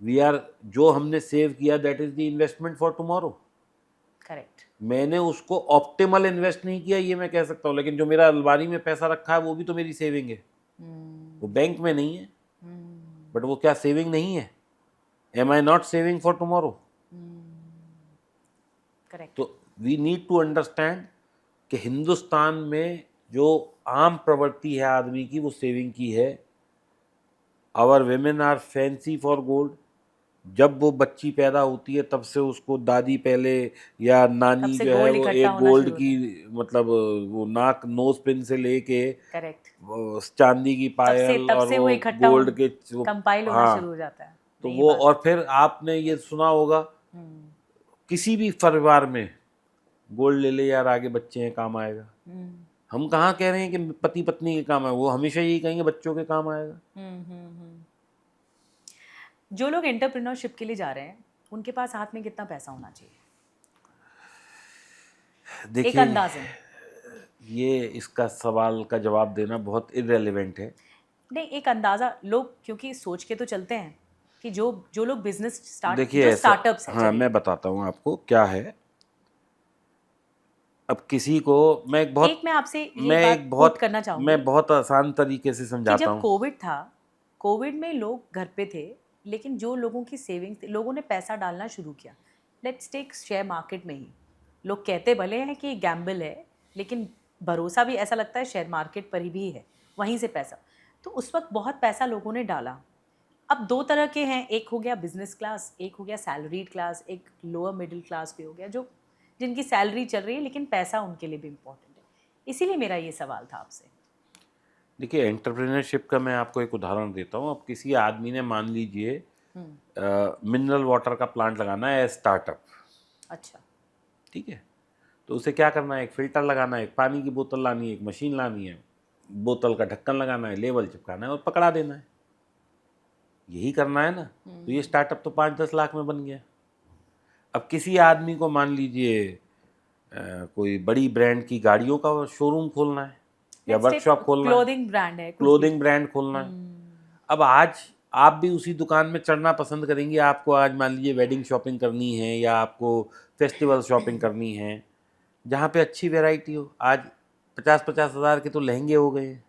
वी आर, जो हमने सेव किया that is the investment for tomorrow. Correct. मैंने उसको ऑप्टिमल इन्वेस्ट नहीं किया ये मैं कह सकता हूँ, लेकिन जो मेरा अलमारी में पैसा रखा है वो भी तो मेरी सेविंग है, वो बैंक में नहीं है। बट वो क्या सेविंग नहीं है? Am I not saving for tomorrow? Correct. तो वी नीड टू अंडरस्टैंड कि हिंदुस्तान में जो आम प्रवृत्ति है आदमी की, वो सेविंग की है। Our women are fancy for gold. जब वो बच्ची पैदा होती है तब से उसको दादी पहले या तब नानी से जो है गोल्ड वो इकट्ठा एक होना गोल्ड शुरू की, होता है। मतलब वो नाक नोज पिन से लेके करेक्ट। वो चांदी की तब से पायल तब और से वो वो इकट्ठा गोल्ड के कंपाइल होना हाँ, शुरू हो जाता है। तो नई वो, बात। और फिर आपने ये सुना होगा हम्म, किसी भी परिवार में गोल्ड ले ले यार, आगे बच्चे हैं काम आएगा। हम्म, हम कहाँ कह रहे हैं कि पति पत्नी के काम है, वो हमेशा यही कहेंगे बच्चों के काम आएगा। हम्म। जो लोग एंटरप्रेन्योरशिप के लिए जा रहे हैं, उनके पास हाथ में कितना पैसा होना चाहिए? एक देखिए, अंदाजन। ये इसका सवाल का जवाब देना बहुत इररेलेवेंट है। नहीं, एक अंदाजा। लोग क्योंकि सोच के तो चलते हैं कि जो जो लोग बिजनेस देखिए जो ऐसा, स्टार्टअप्स हैं, हाँ चलिए। मैं बताता हूँ आपको क्या है। अब किसी को एक मैं आपसे ये मैं बात एक कोट बहुत करना चाहूँगी मैं बहुत आसान तरीके से कि समझाता जब हूँ। कोविड था, कोविड में लोग घर पे थे, लेकिन जो लोगों की सेविंग्स थी, लोगों ने पैसा डालना शुरू किया। लेट्स टेक शेयर मार्केट में ही। लोग कहते भले हैं कि गैम्बल है, लेकिन भरोसा भी ऐसा लगता है शेयर मार्केट पर ही भी है, वहीं से पैसा। तो उस वक्त बहुत पैसा लोगों ने डाला। अब दो तरह के हैं, एक हो गया बिजनेस क्लास, एक हो गया सैलरीड क्लास, एक लोअर मिडिल क्लास भी हो गया, जो जिनकी सैलरी चल रही है लेकिन पैसा उनके लिए भी इम्पोर्टेंट है। इसीलिए मेरा ये सवाल था आपसे। देखिए, एंटरप्रेन्योरशिप का मैं आपको एक उदाहरण देता हूँ। अब किसी आदमी ने मान लीजिए मिनरल वाटर का प्लांट लगाना है स्टार्टअप, अच्छा। ठीक है। तो उसे क्या करना है? एक फिल्टर लगाना है, एक पानी की बोतल लानी है, एक मशीन लानी है, बोतल का ढक्कन लगाना है, लेबल चिपकाना है और पकड़ा देना है। यही करना है ना। तो ये स्टार्टअप तो 5-10 लाख में बन गया। अब किसी आदमी को मान लीजिए कोई बड़ी ब्रांड की गाड़ियों का शोरूम खोलना है या लेट्स टेक वर्कशॉप खोलना है, क्लोथिंग ब्रांड है, कुछ भी। क्लोथिंग ब्रांड खोलना है। अब आज आप भी उसी दुकान में चढ़ना पसंद करेंगे। आपको आज मान लीजिए वेडिंग शॉपिंग करनी है या आपको फेस्टिवल शॉपिंग करनी है, जहाँ पे अच्छी वैरायटी हो। आज 50-50 हज़ार के तो लहंगे हो गए हैं,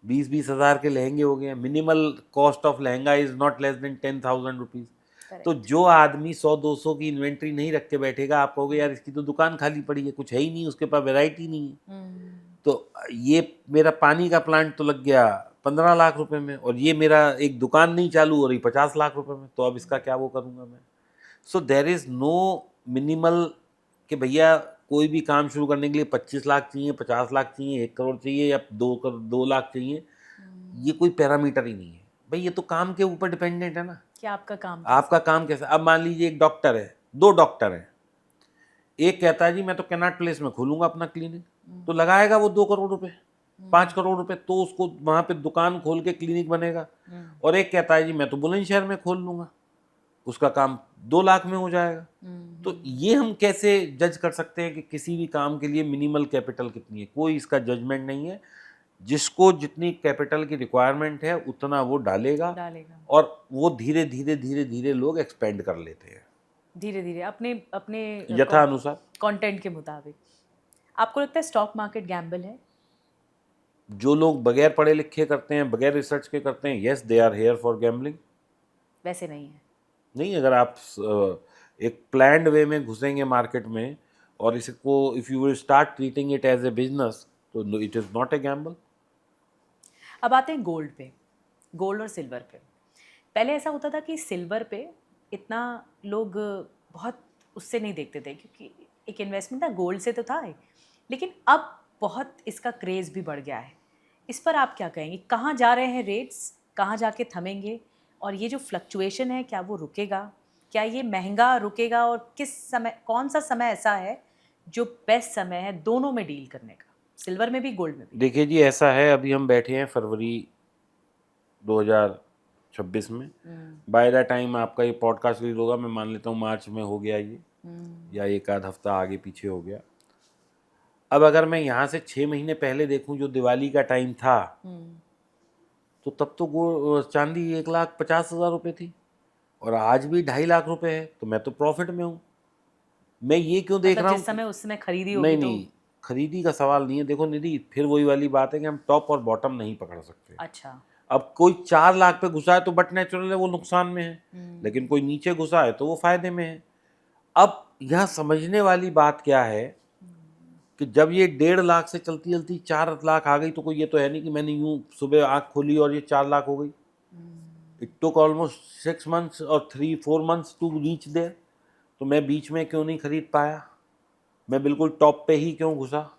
20-20 हज़ार के लहंगे हो गए हैं। Minimal cost of lehenga is not less than 10,000 rupees. तो करेक्ट। जो आदमी 100-200 की इन्वेंट्री नहीं रख के बैठेगा, आप कहोगे यार इसकी तो दुकान खाली पड़ी है, कुछ है ही नहीं, उसके पास वैरायटी नहीं है। तो ये मेरा पानी का प्लांट तो लग गया 15 लाख रुपए में, और ये मेरा एक दुकान नहीं चालू हो रही 50 लाख रुपए में, तो अब इसका क्या वो करूँगा मैं? सो देर इज़ नो मिनिमल कि भैया कोई भी काम शुरू करने के लिए 25 लाख चाहिए, 50 लाख चाहिए, 1 करोड़ चाहिए या 2 लाख चाहिए। ये कोई पैरामीटर ही नहीं है भाई। ये तो काम के ऊपर डिपेंडेंट है ना, कि आपका काम आपका काम कैसा। अब मान लीजिए एक डॉक्टर है, 2 डॉक्टर हैं। एक कहता है जी मैं तो कैनाट प्लेस में खोलूंगा अपना क्लिनिक, तो लगाएगा वो 2 करोड़ रुपए, 5 करोड़ रुपए, तो उसको वहां पे दुकान खोल के क्लिनिक बनेगा। और एक कहता है जी मैं तो बुलंदशहर में खोल लूंगा, उसका काम 2 लाख में हो जाएगा। तो ये हम कैसे जज कर सकते हैं कि किसी भी काम के लिए मिनिमल कैपिटल कितनी है? कोई इसका जजमेंट नहीं है। जिसको जितनी कैपिटल की रिक्वायरमेंट है उतना वो डालेगा, डालेगा और वो धीरे धीरे धीरे धीरे लोग एक्सपेंड कर लेते हैं धीरे धीरे अपने अपने यथा अनुसार। कंटेंट के मुताबिक। आपको लगता है स्टॉक मार्केट गैम्बल है? जो लोग बगैर पढ़े लिखे करते हैं, बगैर रिसर्च के करते हैं, yes they are here for gambling. वैसे नहीं है। नहीं, अगर आप एक प्लान्ड वे में घुसेंगे मार्केट में और इसको if you will start treating it as a business, तो it is not a gamble. अब आते हैं गोल्ड पे, गोल्ड और सिल्वर पे। पहले ऐसा होता था कि सिल्वर पे इतना लोग बहुत उससे नहीं देखते थे, क्योंकि एक इन्वेस्टमेंट था, गोल्ड से तो था ही। लेकिन अब बहुत इसका क्रेज़ भी बढ़ गया है। इस पर आप क्या कहेंगे? कहाँ जा रहे हैं रेट्स, कहाँ जाके थमेंगे? और ये जो फ्लक्चुएशन है, क्या वो रुकेगा? क्या ये महंगा रुकेगा? और किस समय, कौन सा समय ऐसा है जो बेस्ट समय है दोनों में डील करने का, सिल्वर में भी गोल्ड में भी? देखिए जी, ऐसा है, अभी हम बैठे हैं फरवरी 2026 में। बाय द टाइम आपका ये पॉडकास्ट रिलीज होगा, मैं मान लेता हूँ मार्च में हो गया ये, या एक आध हफ्ता आगे पीछे हो गया। अब अगर मैं यहाँ से 6 महीने पहले देखूँ, जो दिवाली का टाइम था, तो तब तो चांदी 1,50,000 रुपये थी, और आज भी 2.5 लाख रुपए है। तो मैं तो प्रॉफिट में हूँ। मैं ये क्यों देख मतलब रहा जिस हूँ? समय उस समय खरीदी नहीं होगी तो। नहीं, खरीदी का सवाल नहीं है। देखो निधि, फिर वही वाली बात है कि हम टॉप और बॉटम नहीं पकड़ सकते। अच्छा। अब कोई 4 लाख पे घुसा है तो बट नेचुरल है वो नुकसान में है, लेकिन कोई नीचे घुसा है तो वो फायदे में है। अब यहाँ समझने वाली बात क्या है कि जब ये 1.5 लाख से चलती चलती 4 लाख आ गई, तो कोई ये तो है नहीं कि मैंने यूं सुबह आंख खोली और ये 4 लाख हो गई। इट टुक ऑलमोस्ट 6 months और 3-4 months टू रीच देयर। तो मैं बीच में क्यों नहीं खरीद पाया, मैं बिल्कुल टॉप पे ही क्यों घुसा?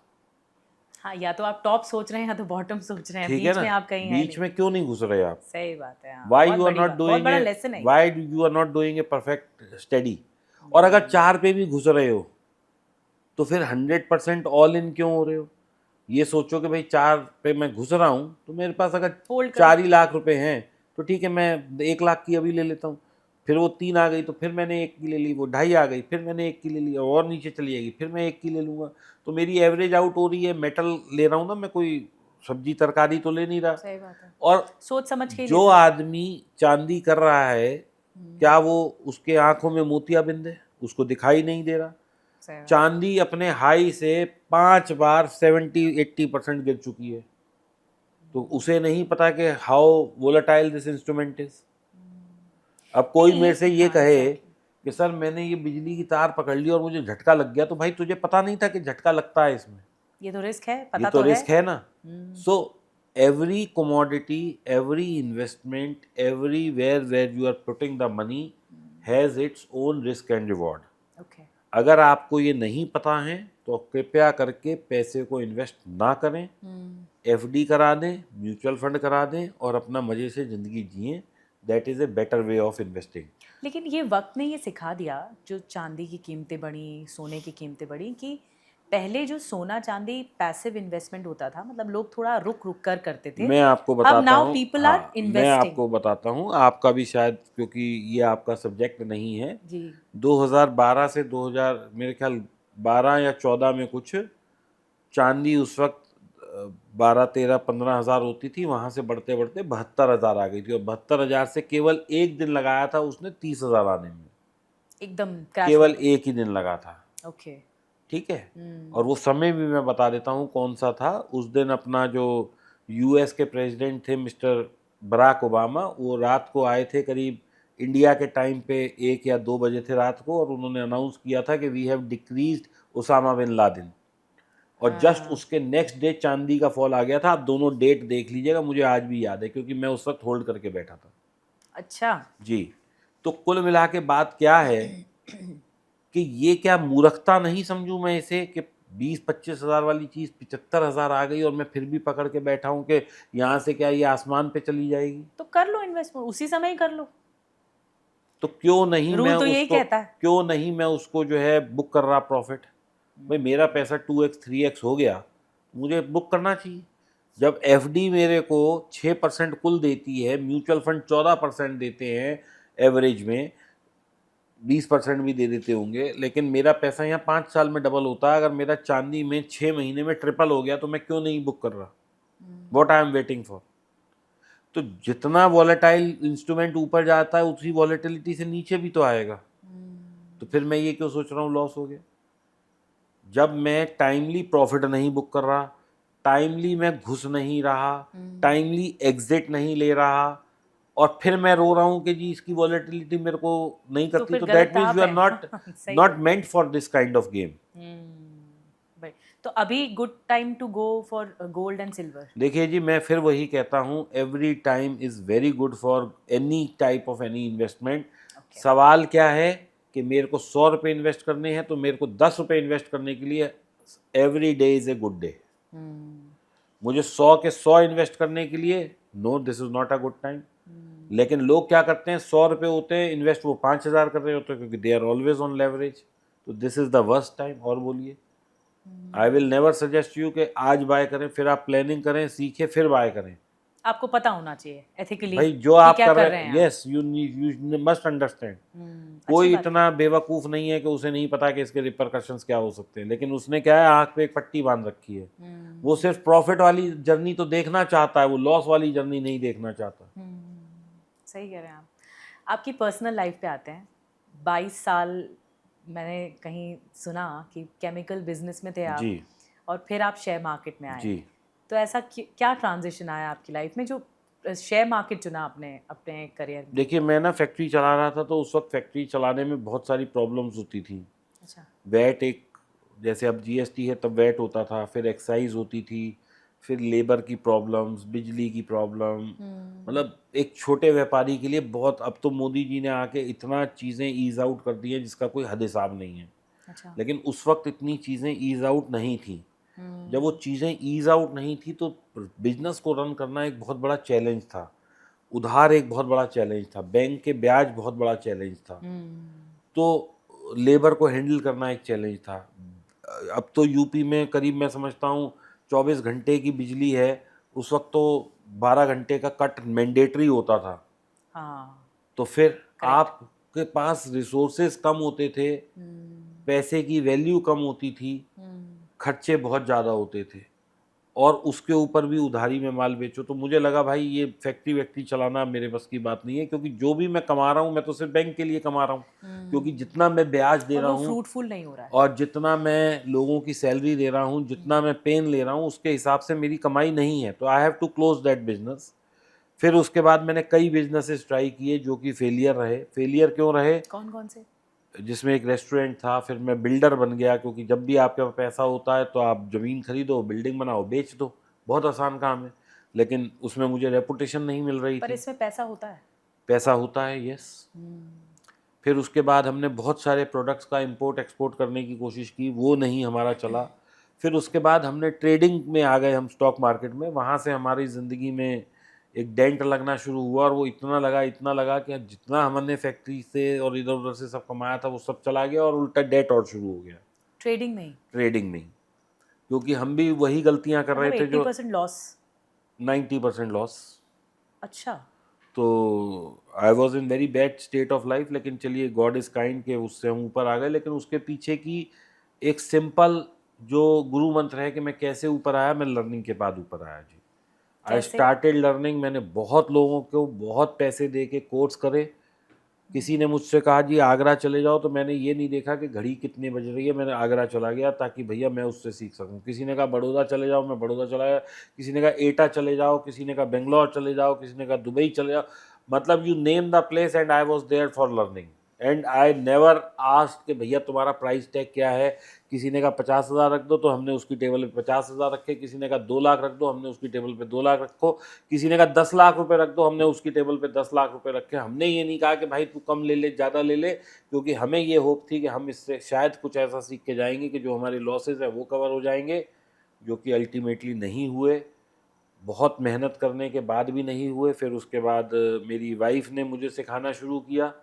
हाँ, या तो आप टॉप सोच रहे हैं या तो बॉटम सोच रहे हैं, ठीक है बीच ना, में आप कहीं हैं बीच नहीं। में क्यों नहीं घुस रहे आप? सही बात है। हाँ, वाई बहुत यू आर बड़ी नॉट बात, बहुत डूइंग बड़ा ए लेसन है ये। Why you are not doing a perfect study? और अगर 4 पे भी घुस रहे हो तो फिर 100% ऑल इन क्यों हो रहे हो? ये सोचो कि भाई 4 पे मैं घुस रहा हूँ तो मेरे पास अगर होल्ड करो। 4 ही लाख रुपए हैं तो ठीक है, मैं 1 लाख की अभी ले लेता हूँ। फिर वो 3 आ गई तो फिर मैंने 1 की ले ली, वो 2.5 आ गई फिर मैंने 1 की ले ली, और नीचे चली जाएगी फिर मैं 1 की ले लूँगा। तो मेरी एवरेज आउट हो रही है, मेटल ले रहा हूँ ना मैं, कोई सब्जी तरकारी तो ले नहीं रहा। सही बात है, और सोच समझ के ही जो लेना है। आदमी चांदी कर रहा है, क्या वो उसके आंखों में मोतियाबिंद है? उसको दिखाई नहीं दे रहा। सही बात। चांदी अपने हाई से 5 बार 70-80% गिर चुकी है, तो उसे नहीं पता कि how volatile this instrument is. अब कोई नहीं, मेरे से ये हाँ, कहे exactly। कि सर मैंने ये बिजली की तार पकड़ ली और मुझे झटका लग गया, तो भाई तुझे पता नहीं था कि झटका लगता है इसमें? ये तो रिस्क है, ये पता तो तो है। रिस्क है ना। So every commodity, every investment, everywhere where you are putting the money has its own risk and reward. Okay. अगर आपको ये नहीं पता है तो कृपया करके पैसे को इन्वेस्ट ना करें, एफडी करा दें, म्यूचुअल फंड करा दें और अपना मज़े से ज़िंदगी जिएं। That is a better way of investing. लेकिन ये वक्त ने ये सिखा दिया, जो चांदी की कीमतें बढ़ी, सोने की कीमतें बढ़ी, कि पहले जो सोना चांदी पैसिव इन्वेस्टमेंट होता था, मतलब लोग थोड़ा रुक रुक कर करते थे। मैं आपको अब बताता नाउ हूँ, पीपल आर हाँ, मैं इन्वेस्टिंग। आपको बताता हूँ, आपका भी शायद, क्योंकि ये आपका सब्जेक्ट नहीं है। जी। 2012 से 2000, मेरे ख्याल 12 या 14 में कुछ चांदी उस वक्त 12-13-15 हज़ार होती थी, वहाँ से बढ़ते बढ़ते 72 हज़ार आ गई थी, और 72 हज़ार से केवल एक दिन लगाया था उसने 30 हज़ार आने में। एकदम क्रैश हुआ केवल था। एक ही दिन लगा था। ओके। ठीक है। और वो समय भी मैं बता देता हूँ कौन सा था। उस दिन अपना जो यूएस के प्रेसिडेंट थे मिस्टर बराक ओबामा, वो रात को आए थे, करीब इंडिया के टाइम पे 1 या 2 बजे थे रात को, और उन्होंने अनाउंस किया था कि we have decreased Osama bin Laden. और जस्ट उसके नेक्स्ट डे चांदी का फॉल आ गया था। आप दोनों डेट देख लीजिएगा, मुझे आज भी याद है क्योंकि मैं उस वक्त होल्ड करके बैठा था। अच्छा। जी। तो कुल मिला के बात क्या है कि ये क्या मूर्खता नहीं समझूं मैं इसे कि 20-25 हज़ार वाली चीज़ 75 हज़ार आ गई और मैं फिर भी पकड़ के बैठा हूं कि यहाँ से क्या ये आसमान पे चली जाएगी? तो कर लो इन्वेस्टमेंट, उसी समय ही कर लो। तो क्यों रूल तो यही कहता है। नहीं मैं उसको जो है बुक कर रहा प्रॉफिट? भाई मेरा पैसा 2x 3x हो गया, मुझे बुक करना चाहिए। जब एफडी मेरे को 6% कुल देती है, म्यूचुअल फंड 14% देते हैं एवरेज में, 20% भी दे देते होंगे, लेकिन मेरा पैसा यहाँ 5 साल में डबल होता है। अगर मेरा चांदी में 6 महीने में ट्रिपल हो गया तो मैं क्यों नहीं बुक कर रहा? What I am waiting for? तो जितना वॉलेटाइल इंस्ट्रूमेंट ऊपर जाता है उसी वॉलेटिलिटी से नीचे भी तो आएगा। तो फिर मैं ये क्यों सोच रहा हूँ लॉस हो गया? जब मैं टाइमली प्रॉफिट नहीं बुक कर रहा, टाइमली मैं घुस नहीं रहा, टाइमली एग्जिट नहीं ले रहा, और फिर मैं रो रहा हूँ कि जी इसकी वॉलेटिलिटी मेरे को नहीं तो करती, फिर तो गलत दैट मीन्स आप यू आर हैं। सही नॉट है। Meant for this kind of game. But तो अभी good time to go for gold and silver? देखिए जी, मैं फिर वही कहता हूँ, every time is very good for any type of any investment. Okay. सवाल क्या है कि मेरे को 100 रुपये इन्वेस्ट करने हैं तो मेरे को 10 रुपये इन्वेस्ट करने के लिए every day is a good day. मुझे 100 के 100 इन्वेस्ट करने के लिए, no, this is not a good time. लेकिन लोग क्या करते हैं, 100 रुपये होते हैं इन्वेस्ट, वो 5,000 कर रहे होते हैं क्योंकि they are always on leverage. तो this is the worst time. और बोलिए, I will never suggest you कि आज बाय करें, फिर आप प्लानिंग करें, सीखें, फिर बाय करें। आपको पता होना चाहिए एथिकली भाई जो कि आप क्या कर कर रहे रहे हैं, हैं आप। Yes, you must understand. अच्छी कोई बात है। इतना बेवकूफ़ नहीं है कि उसे नहीं पता कि इसके रिपरकशंस क्या हो सकते हैं, लेकिन उसने क्या है, आंख पे एक पट्टी बांध रखी है। वो सिर्फ प्रॉफिट वाली जर्नी तो देखना चाहता है, वो लॉस वाली जर्नी नहीं देखना चाहता। सही कह रहे हैं आप। आपकी पर्सनल लाइफ पे आते हैं। 22 साल मैंने कहीं सुना कि केमिकल बिजनेस में थे आप, जी और फिर आप शेयर मार्केट में आए। जी। तो ऐसा क्या ट्रांजिशन आया आपकी लाइफ में जो शेयर मार्केट चुना आपने अपने करियर में? देखिए मैं ना फैक्ट्री चला रहा था, तो उस वक्त फैक्ट्री चलाने में बहुत सारी प्रॉब्लम्स होती थी। अच्छा। वैट एक, जैसे अब जीएसटी है तब वैट होता था, फिर एक्साइज होती थी, फिर लेबर की प्रॉब्लम्स, बिजली की प्रॉब्लम, मतलब एक छोटे व्यापारी के लिए बहुत। अब तो मोदी जी ने आके इतना चीज़ें ईज आउट कर दी हैं जिसका कोई हद हिसाब नहीं है, अच्छा। लेकिन उस वक्त इतनी चीज़ें ईज आउट नहीं थी। जब वो चीज़ें ईज आउट नहीं थी तो बिजनेस को रन करना एक बहुत बड़ा चैलेंज था, उधार एक बहुत बड़ा चैलेंज था, बैंक के ब्याज बहुत बड़ा चैलेंज था, तो लेबर को हैंडल करना एक चैलेंज था। अब तो यूपी में करीब मैं समझता हूँ 24 घंटे की बिजली है, उस वक्त तो 12 घंटे का कट मैंडेटरी होता था। हाँ। तो फिर करेक्ट। आपके पास रिसोर्सेज कम होते थे, पैसे की वैल्यू कम होती थी, खर्चे बहुत ज़्यादा होते थे, और उसके ऊपर भी उधारी में माल बेचो। तो मुझे लगा भाई ये फैक्ट्री वैक्ट्री चलाना मेरे बस की बात नहीं है, क्योंकि जो भी मैं कमा रहा हूँ मैं तो सिर्फ बैंक के लिए कमा रहा हूँ, क्योंकि जितना मैं ब्याज दे और रहा वो हूँ फ्रूटफुल नहीं हो रहा है। और जितना मैं लोगों की सैलरी दे रहा हूँ, जितना मैं पेन ले रहा हूँ, उसके हिसाब से मेरी कमाई नहीं है, तो I have to close that business. फिर उसके बाद मैंने कई बिजनेसेस ट्राई किए जो कि फेलियर रहे। फेलियर क्यों रहे? कौन कौन से? जिसमें एक रेस्टोरेंट था, फिर मैं बिल्डर बन गया, क्योंकि जब भी आपके पास पैसा होता है तो आप ज़मीन खरीदो, बिल्डिंग बनाओ, बेच दो, बहुत आसान काम है। लेकिन उसमें मुझे रेपुटेशन नहीं मिल रही पर थी। इसमें पैसा होता है। पैसा होता है, यस। फिर उसके बाद हमने बहुत सारे प्रोडक्ट्स का इंपोर्ट एक्सपोर्ट करने की कोशिश की, वो नहीं हमारा चला। फिर उसके बाद हमने ट्रेडिंग में आ गए, हम स्टॉक मार्केट में। वहाँ से हमारी ज़िंदगी में एक डेंट लगना शुरू हुआ, और वो इतना लगा कि जितना हमने फैक्ट्री से और इधर उधर से सब कमाया था वो सब चला गया, और उल्टा डेट और शुरू हो गया ट्रेडिंग में ही? ट्रेडिंग में ही। क्योंकि हम भी वही गलतियाँ कर रहे मतलब थे जो 80% लॉस? 90% लॉस। अच्छा। तो I was in very bad state of life, लेकिन चलिए गॉड इज़ काइंड के उससे हम ऊपर आ गए। लेकिन उसके पीछे की एक सिंपल जो गुरु मंत्र है कि मैं कैसे ऊपर आया, मैं लर्निंग के बाद ऊपर आया जी। आई कैसे? Started learning. मैंने बहुत लोगों को बहुत पैसे दे के कोर्स करे। किसी ने मुझसे कहा जी आगरा चले जाओ, तो मैंने ये नहीं देखा कि घड़ी कितने बज रही है, मैंने आगरा चला गया ताकि भैया मैं उससे सीख सकूं। किसी ने कहा बड़ौदा चले जाओ, मैं बड़ौदा चला गया। किसी ने कहा एटा चले जाओ, किसी ने कहा बेंगलोर चले जाओ, किसी ने कहा दुबई चले जाओ। मतलब you name the place and I was there for learning. And I never asked कि भैया तुम्हारा प्राइस टैग क्या है। किसी ने कहा 50,000 रख दो, तो हमने उसकी टेबल पे 50,000 रखे। किसी ने कहा 2 लाख रख दो, हमने उसकी टेबल पे 2 लाख रखो। किसी ने कहा 10 लाख रुपए रख दो, हमने उसकी टेबल पे 10 लाख रुपए रखे। हमने ये नहीं कहा कि भाई तू कम ले ले, ज़्यादा ले ले, क्योंकि हमें ये होप थी कि हम इससे शायद कुछ ऐसा सीख के जाएंगे कि जो हमारे लॉसेज हैं वो कवर हो जाएंगे, जो कि अल्टीमेटली नहीं हुए। बहुत मेहनत करने के बाद भी नहीं हुए। फिर उसके बाद मेरी वाइफ ने मुझे सिखाना शुरू किया,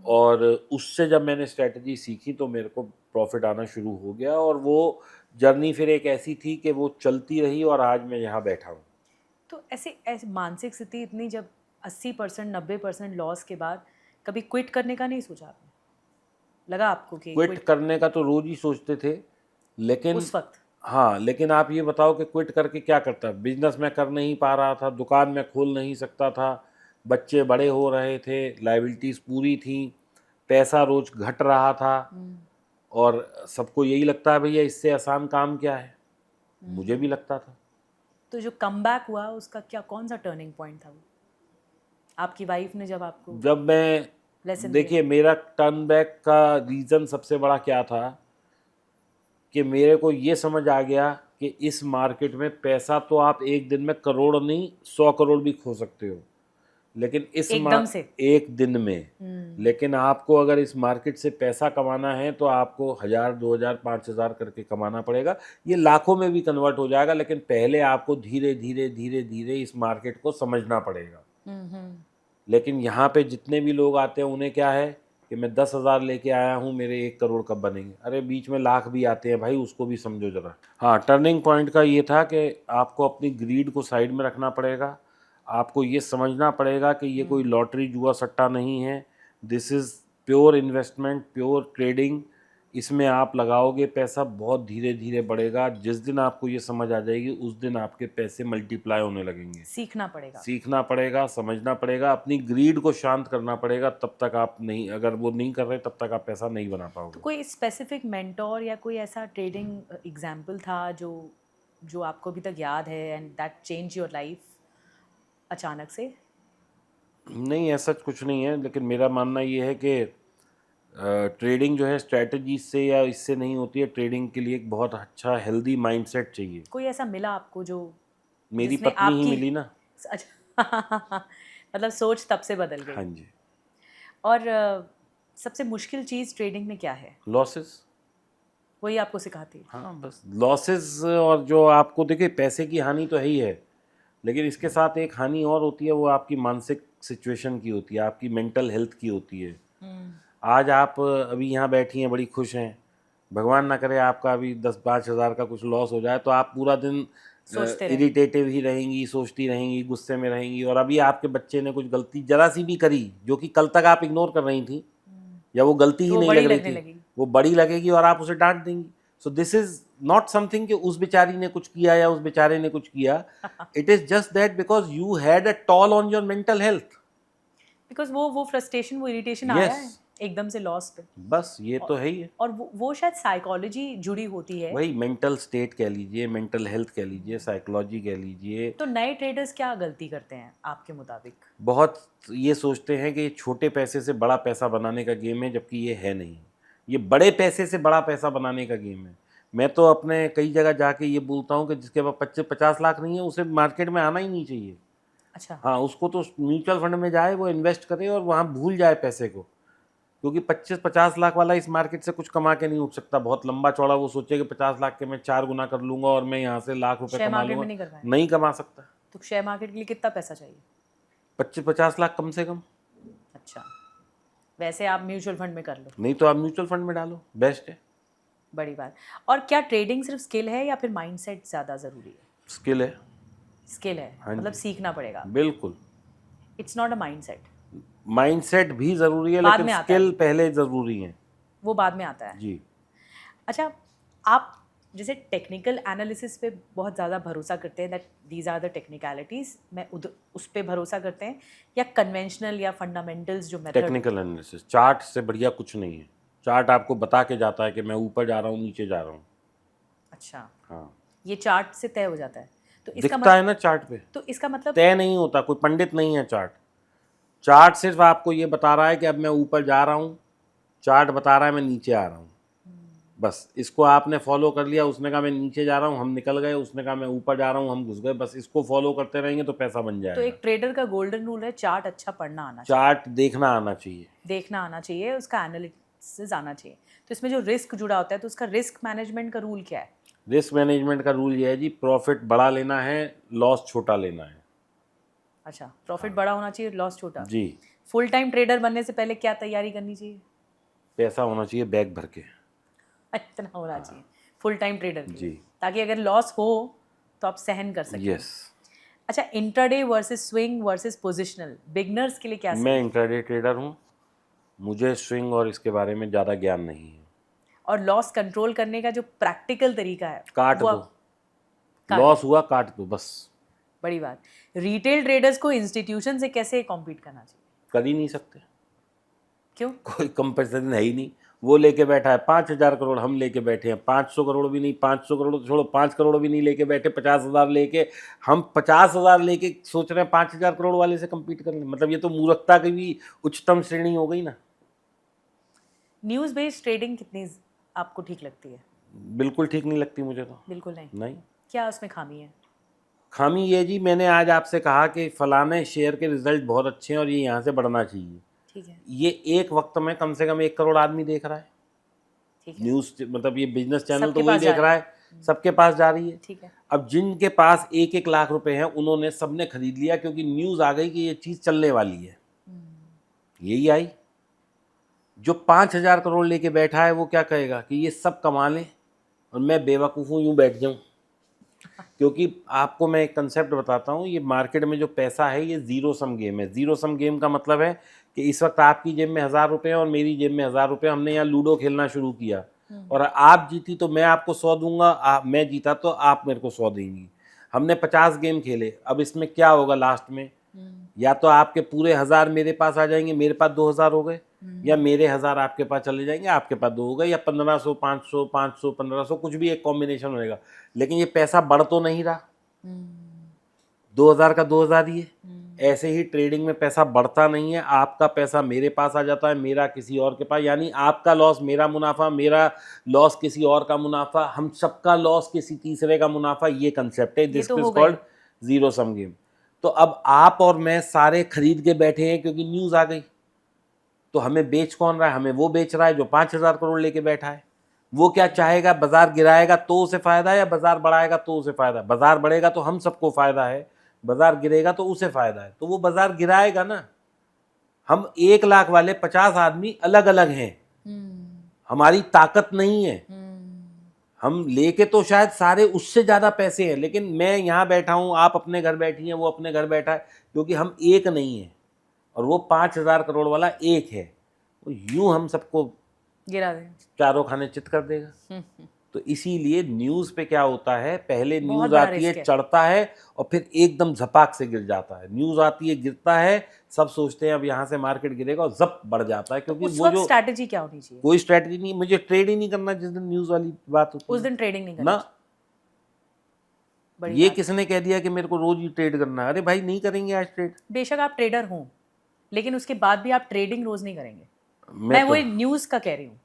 और उससे जब मैंने स्ट्रैटेजी सीखी तो मेरे को प्रॉफिट आना शुरू हो गया। और वो जर्नी फिर एक ऐसी थी कि वो चलती रही, और आज मैं यहाँ बैठा हूँ। तो ऐसे ऐसे मानसिक स्थिति इतनी, जब 80% 90% लॉस के बाद कभी क्विट करने का नहीं सोचा आपने? लगा आपको कि क्विट क्विट? करने का तो रोज ही सोचते थे, लेकिन उस वक्त? हाँ, लेकिन आप ये बताओ कि क्विट करके क्या करता? बिजनेस मैं कर नहीं पा रहा था, दुकान मैं खोल नहीं सकता था, बच्चे बड़े हो रहे थे, लाइबिलिटीज पूरी थी, पैसा रोज घट रहा था, और सबको यही लगता है भैया इससे आसान काम क्या है। मुझे भी लगता था। तो जो कमबैक हुआ उसका क्या, कौन सा टर्निंग पॉइंट था वो? आपकी वाइफ ने जब आपको जब मैं लेसन दिया? देखिए मेरा टर्न बैक का रीज़न सबसे बड़ा क्या था कि मेरे को ये समझ आ गया कि इस मार्केट में पैसा तो आप एक दिन में करोड़ नहीं 100 करोड़ भी खो सकते हो, लेकिन एकदम से? एक दिन में। लेकिन आपको अगर इस मार्केट से पैसा कमाना है तो आपको 1000 2000 5000 करके कमाना पड़ेगा। ये लाखों में भी कन्वर्ट हो जाएगा, लेकिन पहले आपको धीरे धीरे धीरे धीरे इस मार्केट को समझना पड़ेगा। लेकिन यहाँ पे जितने भी लोग आते हैं उन्हें क्या है कि मैं 10,000 लेके आया हूँ, मेरे 1 करोड़ कब बनेंगे? अरे बीच में लाख भी आते हैं भाई, उसको भी समझो जरा। हाँ, टर्निंग पॉइंट का ये था कि आपको अपनी ग्रीड को साइड में रखना पड़ेगा। आपको ये समझना पड़ेगा कि ये कोई लॉटरी जुआ सट्टा नहीं है। This is pure investment, pure trading. इसमें आप लगाओगे पैसा, बहुत धीरे धीरे बढ़ेगा। जिस दिन आपको ये समझ आ जाएगी उस दिन आपके पैसे मल्टीप्लाई होने लगेंगे। सीखना पड़ेगा। सीखना पड़ेगा, समझना पड़ेगा, अपनी ग्रीड को शांत करना पड़ेगा। तब तक आप नहीं, अगर वो नहीं कर रहे तब तक आप पैसा नहीं बना तो पाओगे। कोई स्पेसिफिक मेंटोर या कोई ऐसा ट्रेडिंग एग्जाम्पल था जो जो आपको अभी तक याद है and that change your life? अचानक से? नहीं, ऐसा कुछ नहीं है, लेकिन मेरा मानना ये है कि ट्रेडिंग जो है स्ट्रैटेजी से या इससे नहीं होती है। ट्रेडिंग के लिए एक बहुत अच्छा हेल्दी माइंडसेट चाहिए। कोई ऐसा मिला आपको जो मेरी जिसने पत्नी ही आपकी मिली ना। अच्छा मतलब सोच तब से बदल हाँ गई। जी। और सबसे मुश्किल चीज़ ट्रेडिंग में क्या है? लॉसेस। वही आपको सिखाती है? हाँ, बस लॉसेस। और जो आपको देखिए, पैसे की हानि तो है ही है, लेकिन इसके साथ एक हानि और होती है, वो आपकी मानसिक सिचुएशन की होती है, आपकी मेंटल हेल्थ की होती है। आज आप अभी यहाँ बैठी हैं, बड़ी खुश हैं, भगवान ना करे आपका अभी 10-5 हज़ार का कुछ लॉस हो जाए तो आप पूरा दिन सोचते रहेंगे। इरिटेटिव ही रहेंगी, सोचती रहेंगी, गुस्से में रहेंगी। और अभी आपके बच्चे ने कुछ गलती जरा सी भी करी, जो कि कल तक आप इग्नोर कर रही थी, या वो गलती तो ही वो नहीं बड़ी लग रही लगने थी, लगेगी। वो बड़ी लगेगी और आप उसे डांट देंगी। So this is not something कि उस बेचारी ने कुछ किया या उस बेचारे ने कुछ किया। It is just that because you had a tall on your mental health. Because वो फ्रस्ट्रेशन, वो इरिटेशन आया यस, है एकदम से लॉस पे। बस ये तो है ही है। और वो शायद साइकोलॉजी जुड़ी होती है। वही मेंटल स्टेट कह लीजिए, मेंटल हेल्थ कह लीजिए, साइकोलॉजी कह लीजिए। तो नए ट्रेडर्स क्या गलती करते हैं आपके मुताबिक? बहुत ये सोचते हैं कि ये छोटे पैसे से बड़ा पैसा बनाने का गेम है, जबकि ये है नहीं। ये बड़े पैसे से बड़ा पैसा बनाने का गेम है। मैं तो अपने कई जगह जाके ये बोलता हूँ कि जिसके पास 25-50 लाख नहीं है, उसे मार्केट में आना ही नहीं चाहिए। अच्छा। हाँ, उसको तो म्यूचुअल फंड में जाए, वो इन्वेस्ट करे और वहाँ भूल जाए पैसे को। क्योंकि 25-50 लाख वाला इस मार्केट से कुछ कमा के नहीं उठ सकता। बहुत लंबा चौड़ा वो सोचे कि 50 लाख के मैं 4 गुना कर लूंगा और मैं यहाँ से लाख रुपए शेयर कमा मार्केट लूंगा। में नहीं कर पाए? नहीं कमा सकता। तो शेयर मार्केट के लिए कितना पैसा चाहिए? 25-50 लाख कम से कम। अच्छा, वैसे आप म्यूचुअल फंड में कर लो। नहीं तो आप म्यूचुअल फंड में डालो, बेस्ट है। बड़ी बात। और क्या ट्रेडिंग सिर्फ स्किल है या फिर माइंडसेट ज़्यादा ज़रूरी है? स्किल है। स्किल है, हाँ मतलब जी, सीखना पड़ेगा। बिल्कुल। It's not a mindset. Mindset भी ज़रूरी है, बाद लेकिन में आता है स्किल पहले ज़रूरी है। वो, बाद में आता है। जी। अच्छा, आप जैसे टेक्निकल एनालिसिस पे बहुत ज़्यादा भरोसा करते हैं, that these are the technicalities, मैं उस पे भरोसा करते हैं, या कन्वेंशनल या फंडामेंटल्स जो मेथड? टेक्निकल एनालिसिस चार्ट से बढ़िया कुछ नहीं है। चार्ट आपको बता के जाता है कि मैं ऊपर जा रहा हूँ, नीचे जा रहा हूँ। अच्छा, हाँ, ये चार्ट से तय हो जाता है? तो इसका दिखता है ना चार्ट पे। तो इसका मतलब तय नहीं होता, कोई पंडित नहीं है चार्ट। चार्ट सिर्फ आपको ये बता रहा है कि अब मैं ऊपर जा रहा हूँ, चार्ट बता रहा है मैं नीचे आ रहा हूँ। बस इसको आपने फॉलो कर लिया, उसने कहा मैं नीचे जा रहा हूँ, हम निकल गए, उसने कहा मैं ऊपर जा रहा हूँ, हम घुस गए। बस इसको फॉलो करते रहेंगे तो पैसा बन तो जाएगा। एक ट्रेडर का गोल्डन रूल है, चार्ट अच्छा पढ़ना आना चाहिए, चार्ट देखना आना चाहिए। देखना आना चाहिए, उसका एनालिसिस आना चाहिए। तो इसमें जो रिस्क जुड़ा होता है, तो उसका रिस्क मैनेजमेंट का रूल क्या है? रिस्क मैनेजमेंट का रूल ये है जी, प्रॉफिट बड़ा लेना है, लॉस छोटा लेना है। अच्छा, प्रॉफिट बड़ा होना चाहिए, लॉस छोटा। जी। फुल टाइम ट्रेडर बनने से पहले क्या तैयारी करनी चाहिए? पैसा होना चाहिए बैग भर के। इतना होना चाहिए फुल टाइम ट्रेडर के जी। लिए, ताकि अगर लॉस हो तो आप सहन कर सकें। यस। अच्छा, intraday versus swing versus positional, beginners के लिए क्या मैं इंट्राडे ट्रेडर हूँ, मुझे स्विंग और इसके बारे में ज़्यादा ज्ञान नहीं है। और लॉस कंट्रोल करने का जो प्रैक्टिकल तरीका है काट वो दो, काट लॉस हुआ काट दो बस। बड़ी बात। रिटेल ट्रेडर्स को इंस्टीट्यूशन से कैसे कॉम्पीट करना चाहिए? कर ही नहीं सकते, क्यों? कोई कंपैरिजन है ही नहीं। वो लेके बैठा है 5,000 करोड़, हम लेके बैठे हैं 500 करोड़ भी नहीं। 500 करोड़ तो छोड़ो, 5 करोड़ भी नहीं लेके बैठे, 50,000 लेके। हम 50,000 लेके सोच रहे हैं 5,000 करोड़ वाले से कम्पीट करने, मतलब ये तो मूर्खता की भी उच्चतम श्रेणी हो गई ना। न्यूज़ बेस्ड ट्रेडिंग कितनी आपको ठीक लगती है? बिल्कुल ठीक नहीं लगती मुझे तो। बिल्कुल नहीं। नहीं। क्या उसमें खामी है? खामी ये जी, मैंने आज आपसे कहा कि फलाने शेयर के रिजल्ट बहुत अच्छे हैं और ये यहाँ से बढ़ना चाहिए। ठीक है, ये एक वक्त में कम से कम 1 करोड़ आदमी देख रहा है। ठीक है, न्यूज़ मतलब ये बिजनेस चैनल सबके तो वही पास जा देख रहा रही है, सबके पास जा रही है। ठीक है। अब जिनके पास 1-1 लाख रुपए हैं, उन्होंने सबने खरीद लिया, क्योंकि न्यूज़ आ गई कि ये चीज़ चलने वाली है। यही आई। जो 5,000 करोड़ लेके बैठा है, वो क्या कहेगा कि ये सब कमा लें और मैं बेवकूफ़ हूँ, यूँ बैठ जाऊँ। क्योंकि आपको मैं एक कंसेप्ट बताता हूँ, ये मार्केट में जो पैसा है ये ज़ीरो सम गेम है। ज़ीरो सम गेम का मतलब है कि इस वक्त आपकी जेब में 1,000 रुपये हैं और मेरी जेब में 1,000 रुपये। हमने यहाँ लूडो खेलना शुरू किया और आप जीती तो मैं आपको 100 दूंगा, मैं जीता तो आप मेरे को 100 देंगी। हमने 50 गेम खेले। अब इसमें क्या होगा लास्ट में? या तो आपके पूरे 1,000 मेरे पास आ जाएंगे, मेरे पास 2,000 हो गए, या मेरे 1,000 आपके पास चले जाएंगे, आपके पास 2 हो गए, या 1,500, 500, 500, 1,500, कुछ भी एक कॉम्बिनेशन होएगा। लेकिन ये पैसा बढ़ तो नहीं रहा, 2,000 का 2,000 ही है। ऐसे ही ट्रेडिंग में पैसा बढ़ता नहीं है, आपका पैसा मेरे पास आ जाता है, मेरा किसी और के पास, यानी आपका लॉस मेरा मुनाफा, मेरा लॉस किसी और का मुनाफा, हम सबका लॉस किसी तीसरे का मुनाफा, ये कंसेप्ट है। दिस तो इज हो गई। Called zero sum game. तो अब आप और मैं सारे खरीद के बैठे हैं क्योंकि न्यूज़ आ गई, तो हमें बेच कौन रहा है? हमें वो बेच रहा है जो 5,000 करोड़ लेके बैठा है। वो क्या चाहेगा? बाजार गिराएगा तो उसे फायदा है या बाजार बढ़ाएगा तो उसे फायदा है? बाजार बढ़ेगा तो हम सबको फायदा है, बाजार गिरेगा तो उसे फायदा है, तो वो बाजार गिराएगा ना। हम 1 लाख वाले 50 आदमी अलग अलग हैं, हमारी ताकत नहीं है। हम लेके तो शायद सारे उससे ज्यादा पैसे हैं, लेकिन मैं यहाँ बैठा हूँ, आप अपने घर बैठी हैं, वो अपने घर बैठा है, क्योंकि हम एक नहीं है और वो 5,000 करोड़ वाला एक है। तो यूं हम सबको गिरा दे। चारों खाने चित कर देगा। तो इसीलिए न्यूज़ पे क्या होता है, पहले बहुत न्यूज़ बड़ा आती है, रिस्क है। चढ़ता है और फिर एकदम झपाक से गिर जाता है। न्यूज़ आती है, गिरता है, सब सोचते हैं अब यहाँ से मार्केट गिरेगा और जब बढ़ जाता है, क्योंकि उस वो वक्त जो स्ट्रैटेजी क्या होनी चाहिए? कोई स्ट्रैटेजी नहीं, मुझे ट्रेड ही नहीं करना जिस दिन न्यूज़ वाली बात होती उस है दिन ट्रेडिंग नहीं करनी ना। चाहिए। बड़ी ये बात। किसने कह दिया कि मेरे को रोज ही ट्रेड करना है? अरे भाई नहीं करेंगे आज ट्रेड। बेशक आप ट्रेडर हों, लेकिन उसके बाद भी आप ट्रेडिंग रोज नहीं करेंगे। मैं मैं तो वही न्यूज का कह रही हूँ।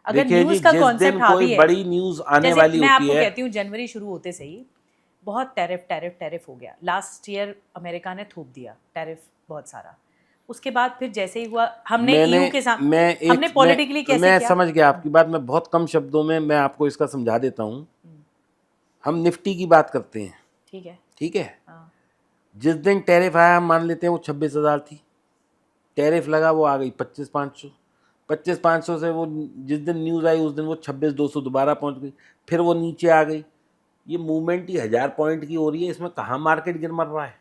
अगर देखिए जी, न्यूज का जिस कॉन्सेप्ट दिन हावी कोई है, बड़ी न्यूज़ आने जैसे वाली मैं होती आपको है, कहती हूँ, जनवरी शुरू होते से ही बहुत टैरिफ हो गया। लास्ट ईयर अमेरिका ने थूप दिया टैरिफ बहुत सारा। उसके बाद फिर जैसे ही हुआ, हमने ईयू के साथ, हमने पॉलिटिकली कैसे मैं किया। समझ गया आपकी बात। मैं बहुत कम शब्दों में मैं आपको इसका समझा देता हूँ। हम निफ्टी की बात करते हैं, ठीक है। ठीक है। हाँ। जिस दिन टैरिफ आया, हम मान लेते हैं वो 26,000 थी, टैरिफ लगा वो आ गई 25,500, 25,500 से वो जिस दिन न्यूज़ आई उस दिन वो 26,200 दोबारा पहुंच गई, फिर वो नीचे आ गई। ये मूवमेंट ही 1,000 पॉइंट की हो रही है, इसमें कहाँ मार्केट गिर मर रहा है?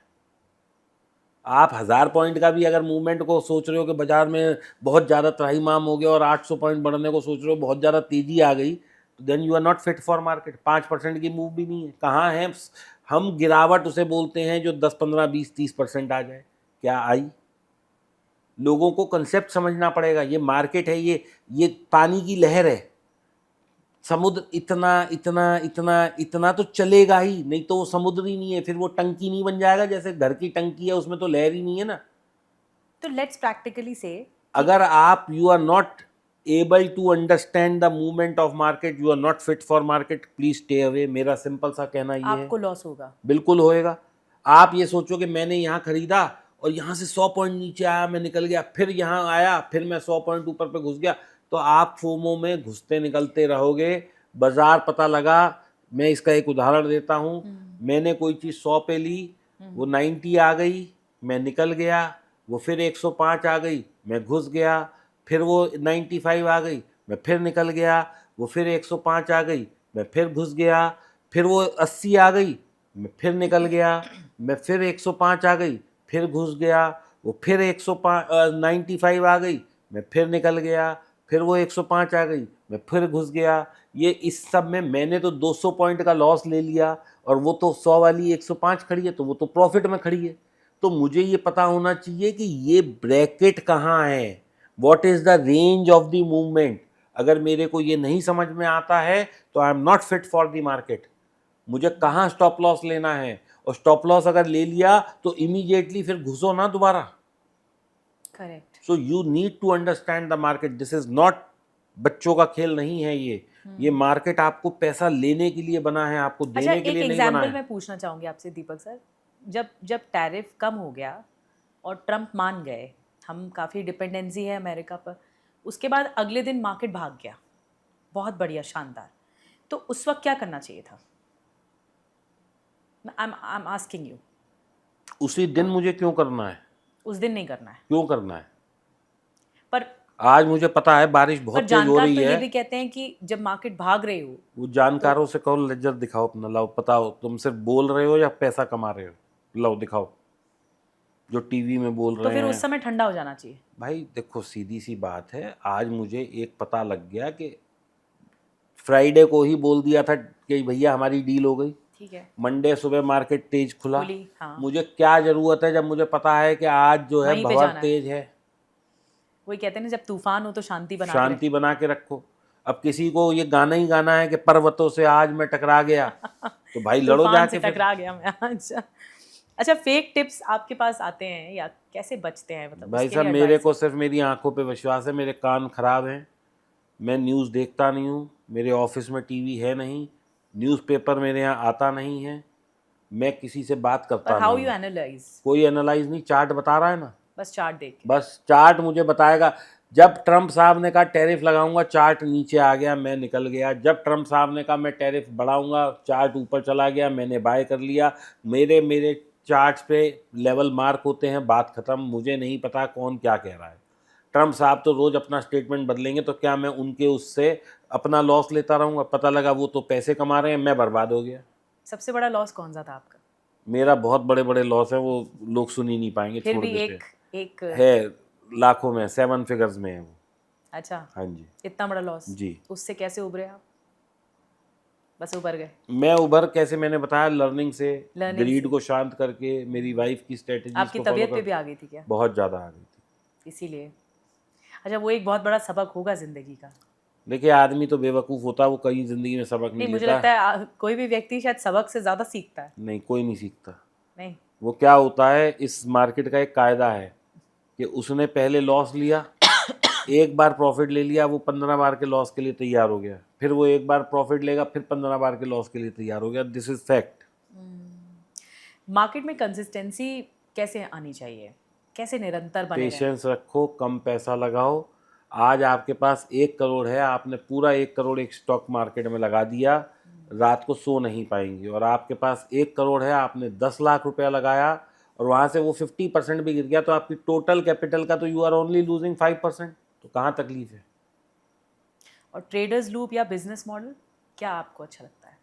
आप 1,000 पॉइंट का भी अगर मूवमेंट को सोच रहे हो कि बाजार में बहुत ज़्यादा त्राहिमाम हो गया और 800 पॉइंट बढ़ने को सोच रहे हो, बहुत ज़्यादा तेज़ी आ गई, तो then you are not fit for market. 5% की मूव भी नहीं है, कहाँ है? हम गिरावट उसे बोलते हैं जो 10, 15, 20, 30% आ जाए। क्या आई? लोगों को कंसेप्ट समझना पड़ेगा। ये मार्केट है, ये पानी की लहर है। समुद्र इतना इतना इतना इतना तो चलेगा ही, नहीं तो वो समुद्र ही नहीं है, फिर वो टंकी नहीं बन जाएगा। जैसे घर की टंकी है, उसमें तो लहर ही नहीं है ना। तो लेट्स प्रैक्टिकली से, अगर आप you are not able to understand the movement of market, you are not fit for market, please stay away. मेरा सिंपल सा कहना ये है। आपको लॉस होगा। बिल्कुल होएगा। आप ये सोचो कि मैंने यहाँ खरीदा और यहाँ से 100 पॉइंट नीचे आया, मैं निकल गया, फिर यहाँ आया, फिर मैं 100 पॉइंट ऊपर पे घुस गया, तो आप फोमो में घुसते निकलते रहोगे। बाजार पता लगा, मैं इसका एक उदाहरण देता हूँ। मैंने कोई चीज़ 100 पे ली, वो 90 आ गई, मैं निकल गया, वो फिर 105 आ गई, मैं घुस गया, फिर वो 95 आ गई, मैं फिर निकल गया, वो फिर 105 आ गई, मैं फिर घुस गया, फिर वो 80 आ गई, मैं फिर निकल गया, मैं फिर 105 आ गई, फिर घुस गया, वो फिर 105 95 आ गई, मैं फिर निकल गया, फिर वो 105 आ गई, मैं फिर घुस गया। ये इस सब में मैंने तो 200 पॉइंट का लॉस ले लिया और वो तो 100 वाली 105 खड़ी है, तो वो तो प्रॉफिट में खड़ी है। तो मुझे ये पता होना चाहिए कि ये ब्रैकेट कहाँ है, what is the range of the movement. अगर मेरे को ये नहीं समझ में आता है तो I am not fit for the market. मुझे कहाँ स्टॉप लॉस लेना है, और स्टॉप लॉस अगर ले लिया तो इमीडिएटली फिर घुसो ना दोबारा। Correct. So you need to understand the market. This is not, बच्चों का खेल नहीं है ये मार्केट आपको पैसा लेने के लिए बना है, आपको अच्छा, देने के एक लिए नहीं बना एग्जाम्पल है। मैं पूछना चाहूँगी आपसे दीपक सर। जब जब टैरिफ कम हो गया और ट्रम्प मान गए, हम काफ़ी डिपेंडेंसी है अमेरिका पर, उसके बाद अगले दिन मार्केट भाग गया, बहुत बढ़िया, शानदार। तो उस वक्त क्या करना चाहिए था? I am asking you. उसी दिन मुझे क्यों करना है? उस दिन नहीं करना है, क्यों करना है? पर आज मुझे पता है बारिश बहुत तेज हो जानकार रही तो ये है। भी कहते हैं कि जब मार्केट भाग रही हो, वो जानकारों से कहो, लेजर दिखाओ अपना, लाओ बताओ, तुम सिर्फ बोल रहे हो या पैसा कमा रहे हो? लाओ दिखाओ, जो टीवी में बोल तो रहे फिर हैं। उस समय ठंडा हो जाना चाहिए। भाई देखो, सीधी सी बात है, आज मुझे एक पता लग गया कि फ्राइडे को ही बोल दिया था कि भैया हमारी डील हो गई, ठीक है, मंडे सुबह मार्केट तेज खुला। खुली, हाँ। मुझे क्या जरूरत है जब मुझे पता है कि आज जो है वहीं पे भंवर जाना है। तेज है? वही कहते हैं ना, जब तूफान हो तो शांति बना के शांति बना के रखो। अब किसी को ये गाना ही गाना है कि पर्वतों से आज मैं टकरा गया, तो भाई लड़ो तूफान जाके से फिर। टकरा गया मैं आज। अच्छा, फेक टिप्स आपके पास आते हैं या कैसे बचते हैं, मतलब भाई उसके साहब लिए मेरे advice? को सिर्फ मेरी आंखों पे विश्वास है, मेरे कान खराब हैं, मैं न्यूज़ देखता नहीं हूँ, मेरे ऑफिस में टीवी है नहीं, न्यूज़पेपर मेरे यहाँ आता नहीं है, मैं किसी से बात पर करता हाउ नहीं यू हूँ। एनालाइज? कोई एनालाइज नहीं, चार्ट बता रहा है ना, बस चार्ट देख के? बस चार्ट मुझे बताएगा। जब ट्रम्प साहब ने कहा टैरिफ लगाऊंगा, चार्ट नीचे आ गया, मैं निकल गया। जब ट्रम्प साहब ने कहा मैं टैरिफ बढ़ाऊंगा, चार्ट ऊपर चला गया, मैंने बाय कर लिया। मेरे मेरे चार्ट्स पे लेवल मार्क होते हैं, बात खत्म। मुझे नहीं पता कौन क्या कह रहा है। ट्रम्प साहब तो रोज़ अपना स्टेटमेंट बदलेंगे, तो क्या मैं उनके उससे अपना लॉस लेता रहूँगा? पता लगा वो तो पैसे कमा रहे हैं, मैं बर्बाद हो गया। सबसे बड़ा लॉस कौन सा था आपका? मेरा बहुत बड़े बड़े लॉस है, वो लोग सुन ही नहीं पाएंगे, फिर छोड़ भी देते एक एक है। लाखों में, 7 फिगर्स में है वो। अच्छा, हाँ जी। इतना बड़ा लॉस, जी। उससे कैसे उभरे आप? बस उभर गए? मैं उभर कैसे, मैंने बताया, लर्निंग से, लर्निंग ग्रीड से? को शांत करके, मेरी वाइफ की स्ट्रेटजीज आपकी को फॉलो तबीयत पे कर। भी आ गई थी क्या बहुत ज़्यादा आ गई थी। इसीलिए? अच्छा, वो एक बहुत बड़ा सबक होगा जिंदगी का। देखिए, आदमी तो बेवकूफ़ होता है, वो कहीं ज़िंदगी में सबक नहीं नहीं, मुझे लेता। लगता है कोई भी व्यक्ति शायद सबक से ज्यादा सीखता है। नहीं, कोई नहीं सीखता। नहीं? वो क्या होता है, इस मार्केट का एक कायदा है कि उसने पहले लॉस लिया, एक बार प्रॉफिट ले लिया, वो 15 बार के लॉस के लिए तैयार हो गया। फिर वो एक बार प्रॉफिट लेगा, फिर 15 बार के लॉस के लिए तैयार हो गया। This is fact. मार्केट में कंसिस्टेंसी कैसे आनी चाहिए, कैसे निरंतर बने रहें? पेशेंस रखो, कम पैसा लगाओ। आज आपके पास 1 करोड़ है, आपने पूरा 1 करोड़ एक स्टॉक मार्केट में लगा दिया, रात को सो नहीं पाएंगे। और आपके पास 1 करोड़ है, आपने 10 लाख रुपया लगाया, और वहाँ से वो 50% भी गिर गया, तो आपकी टोटल कैपिटल का तो यू आर ओनली लूजिंग 5%। तो कहाँ तकलीफ है? और ट्रेडर्स लूप या बिजनेस मॉडल, क्या आपको अच्छा लगता है?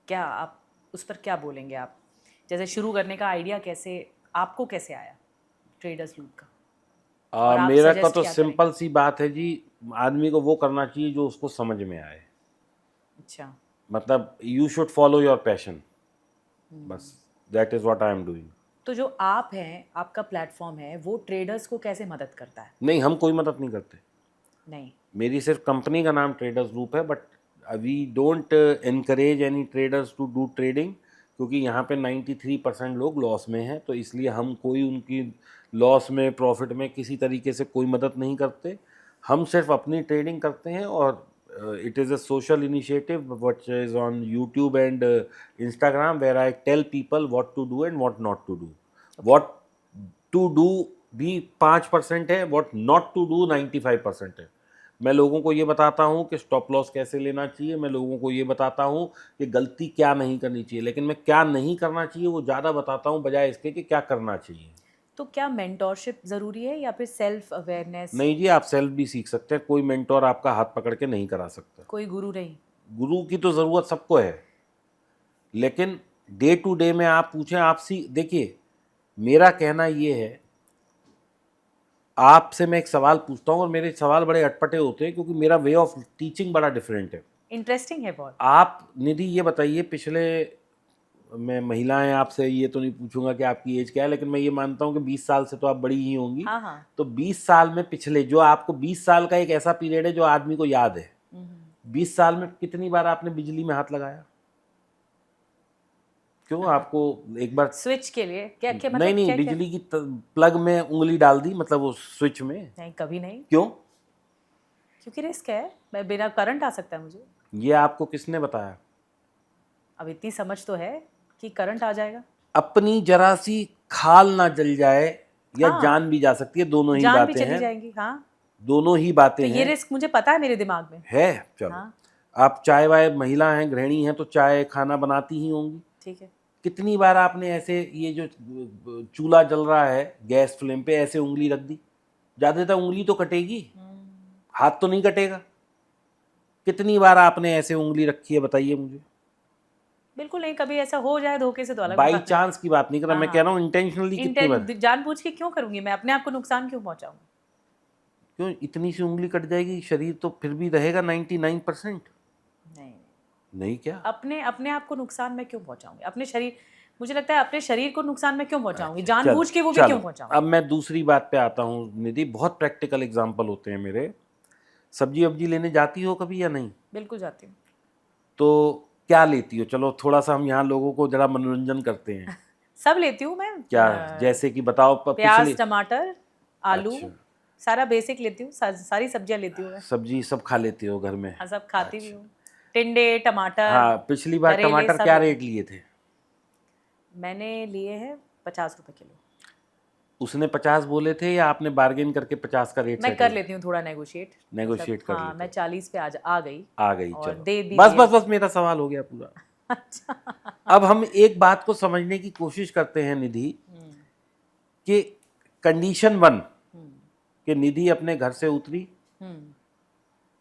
क्या आप उस पर क्या बोलेंगे आप? जैसे शुरू करने का आइडिया कैसे आपको कैसे आया ट्रेडर्स लूप का, और आप मेरा का सजेस्ट तो क्या सिंपल करेंगे? सी बात है जी, आदमी को वो करना चाहिए जो उसको समझ में आए। अच्छा। मतलब you should follow your passion, बस। That is what I am doing. तो जो आप हैं, आपका प्लेटफॉर्म है, वो ट्रेडर्स को कैसे मदद करता है? नहीं, हम कोई मदद नहीं करते। नहीं? मेरी सिर्फ कंपनी का नाम ट्रेडर्स ग्रुप है, but we don't encourage any traders to do trading, क्योंकि यहाँ पे 93% लोग लॉस में हैं। तो इसलिए हम कोई उनकी लॉस में, प्रॉफिट में किसी तरीके से कोई मदद नहीं करते। हम सिर्फ अपनी ट्रेडिंग करते हैं। और it is a social initiative which is on YouTube and Instagram, where I tell people what to do and what not to do. What to do भी 5% है, व्हाट नॉट टू डू 95% है। मैं लोगों को ये बताता हूँ कि स्टॉप लॉस कैसे लेना चाहिए, मैं लोगों को ये बताता हूँ कि गलती क्या नहीं करनी चाहिए, लेकिन मैं क्या नहीं करना चाहिए वो ज़्यादा बताता हूँ बजाय इसके कि क्या करना चाहिए। तो क्या मेंटोरशिप ज़रूरी है या फिर सेल्फ अवेयरनेस? नहीं जी, आप सेल्फ भी सीख सकते हैं, कोई मेंटोर आपका हाथ पकड़ के नहीं करा सकता। कोई गुरु नहीं? गुरु की तो ज़रूरत सबको है, लेकिन डे टू डे में आप पूछें, आप देखिए, मेरा कहना ये है, आपसे मैं एक सवाल पूछता हूँ और मेरे सवाल बड़े अटपटे होते हैं, क्योंकि मेरा वे ऑफ टीचिंग बड़ा डिफरेंट है। इंटरेस्टिंग है बहुत। आप निधि ये बताइए, पिछले, मैं महिलाएं आपसे ये तो नहीं पूछूंगा कि आपकी एज क्या है, लेकिन मैं ये मानता हूँ कि 20 साल से तो आप बड़ी ही होंगी। हाँ हाँ। तो 20 साल में पिछले, जो आपको 20 साल का एक ऐसा पीरियड है जो आदमी को याद है, 20 साल में कितनी बार आपने बिजली में हाथ लगाया? क्यों? आपको एक बार, स्विच के लिए क्या क्या मतलब नहीं नहीं, क्या क्या? बिजली की प्लग में उंगली डाल दी, मतलब वो स्विच में? नहीं, कभी नहीं। क्यों? क्योंकि रिस्क है, मैं बिना करंट आ सकता है मुझे। ये आपको किसने बताया? अब इतनी समझ तो है कि करंट आ जाएगा। अपनी जरा सी खाल ना जल जाए, या हाँ, जान भी जा सकती है, दोनों ही जान भी बातें चली हैं। जाएंगी। हाँ, दोनों ही बातें तो ये हैं। रिस्क मुझे पता है मेरे दिमाग में। है, चलो। हाँ, आप चाय वाय, महिला हैं, गृहिणी हैं, तो चाय खाना बनाती ही होंगी। ठीक है। कितनी बार आपने ऐसे, ये जो चूल्हा जल रहा है गैस फ्लेम पे, ऐसे उंगली रख दी? ज़्यादातर उंगली तो कटेगी, हाथ तो नहीं कटेगा। कितनी बार आपने ऐसे उंगली रखी है, बताइए मुझे। बिल्कुल नहीं, कभी ऐसा हो जाए धोखे से तो अलग बाई बात है। चांस की बात नहीं कर रहा, हाँ मैं कह हाँ, रहा हूँ इंटेंशनली कितनी बार। जानबूझ के क्यों करूंगी मैं? अपने आप को नुकसान क्यों पहुंचाऊंगी? क्यों? इतनी सी उंगली कट जाएगी, शरीर तो फिर भी रहेगा 99%। नहीं, नहीं क्या? अपने अपने आप को नुकसान मैं क्यों पहुंचाऊंगी? अपने शरीर, मुझे लगता है अपने शरीर को नुकसान मैं क्यों पहुंचाऊंगी? चलो जानबूझ के वो भी चलो, क्यों पहुंचाऊंगी? अब मैं दूसरी बात पे आता हूँ निधि। बहुत प्रैक्टिकल एग्जांपल होते हैं मेरे। सब्जी वब्जी लेने जाती हो कभी या नहीं? बिल्कुल जाती हूँ। तो क्या लेती हो? चलो थोड़ा सा हम यहाँ लोगों को जरा मनोरंजन करते हैं। सब लेती हूँ मैं। क्या जैसे कि बताओ प्याज, पिछली टमाटर, आलू, अच्छा, सारा बेसिक लेती हूँ, सारी सब्जियां लेती हूँ मैं। सब्जी सब खा लेते हो घर में? हाँ, सब खाती भी अच्छा, हूँ। टिंडे, टमाटर, हाँ पिछली बार करेले टमाटर सब क्या लेती रेट हूँ। लिए थे? मैंने लिए हैं 50 रुपए किलो। उसने 50 बोले थे या आपने बार्गेन करके 50 का रेट मैं कर सेटल? लेती हूँ थोड़ा नेगोशिएट, मतलब नेगोशिएट कर हाँ, लेते मैं हो? 40 पे आ गई आ गई, और चलो दे भी बस दिया। बस बस मेरा सवाल हो गया पूरा। अच्छा। अब हम एक बात को समझने की कोशिश करते हैं निधि, हम्म, कि कंडीशन वन, हम्म, कि निधि अपने घर से उतरी, हम्म,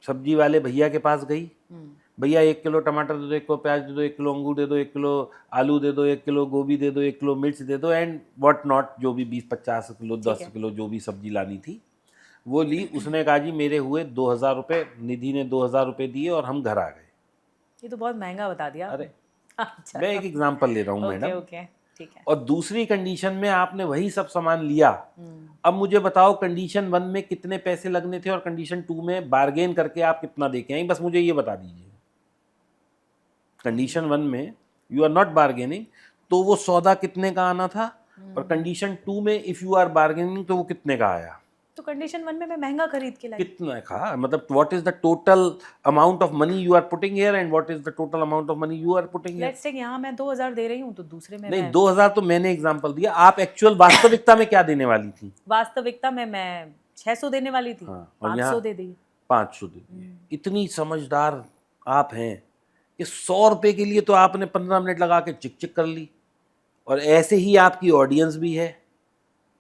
सब्जी वाले भैया के पास गई, हम्म, भैया 1 किलो टमाटर दे दो, 1 किलो प्याज दे दो, 1 किलो अंगूर दे दो, 1 किलो आलू दे दो, 1 किलो गोभी दे दो, 1 किलो मिर्च दे दो, एंड व्हाट नॉट, जो भी 20-50 किलो ठीक 10 है। किलो जो भी सब्जी लानी थी वो ली। उसने कहा जी मेरे हुए 2,000 रुपये, निधि ने 2,000 रुपये दिए और हम घर आ गए। ये तो बहुत महंगा बता दिया अरे आपने। मैं एक अच्छा। एग्जांपल ले रहा हूँ ओके मैडम। ओके, ठीक है। और दूसरी कंडीशन में आपने वही सब सामान लिया। हम्म, अब मुझे बताओ कंडीशन वन में कितने पैसे लगने थे और कंडीशन टू में बार्गेन करके आप कितना दे के आई, बस मुझे ये बता दीजिए। कंडीशन वन में यू आर नॉट बार्गेनिंग, तो वो सौदा कितने का आना था, और कंडीशन टू में इफ यू आर बार्गेनिंग तो वो कितने का आया? तो कंडीशन 1 में मैं महंगा खरीद के लाई। कितना का मतलब what is the total amount of money you are putting here and what is the total amount of money you are putting here? Let's take, यहाँ मैं 2000 दे रही हूँ तो दूसरे में नहीं, मैं 2,000 तो मैंने एग्जांपल दिया, आप एक्चुअल वास्तविकता में क्या देने वाली थी? वास्तविकता में मैं 600 देने वाली थी, हाँ, और 500 यहाँ दे दी। 500 दे दिए। इतनी समझदार आप हैं कि 100 रुपए के लिए तो आपने 15 मिनट लगा के चिक चिक कर ली, और ऐसे ही आपकी ऑडियंस भी है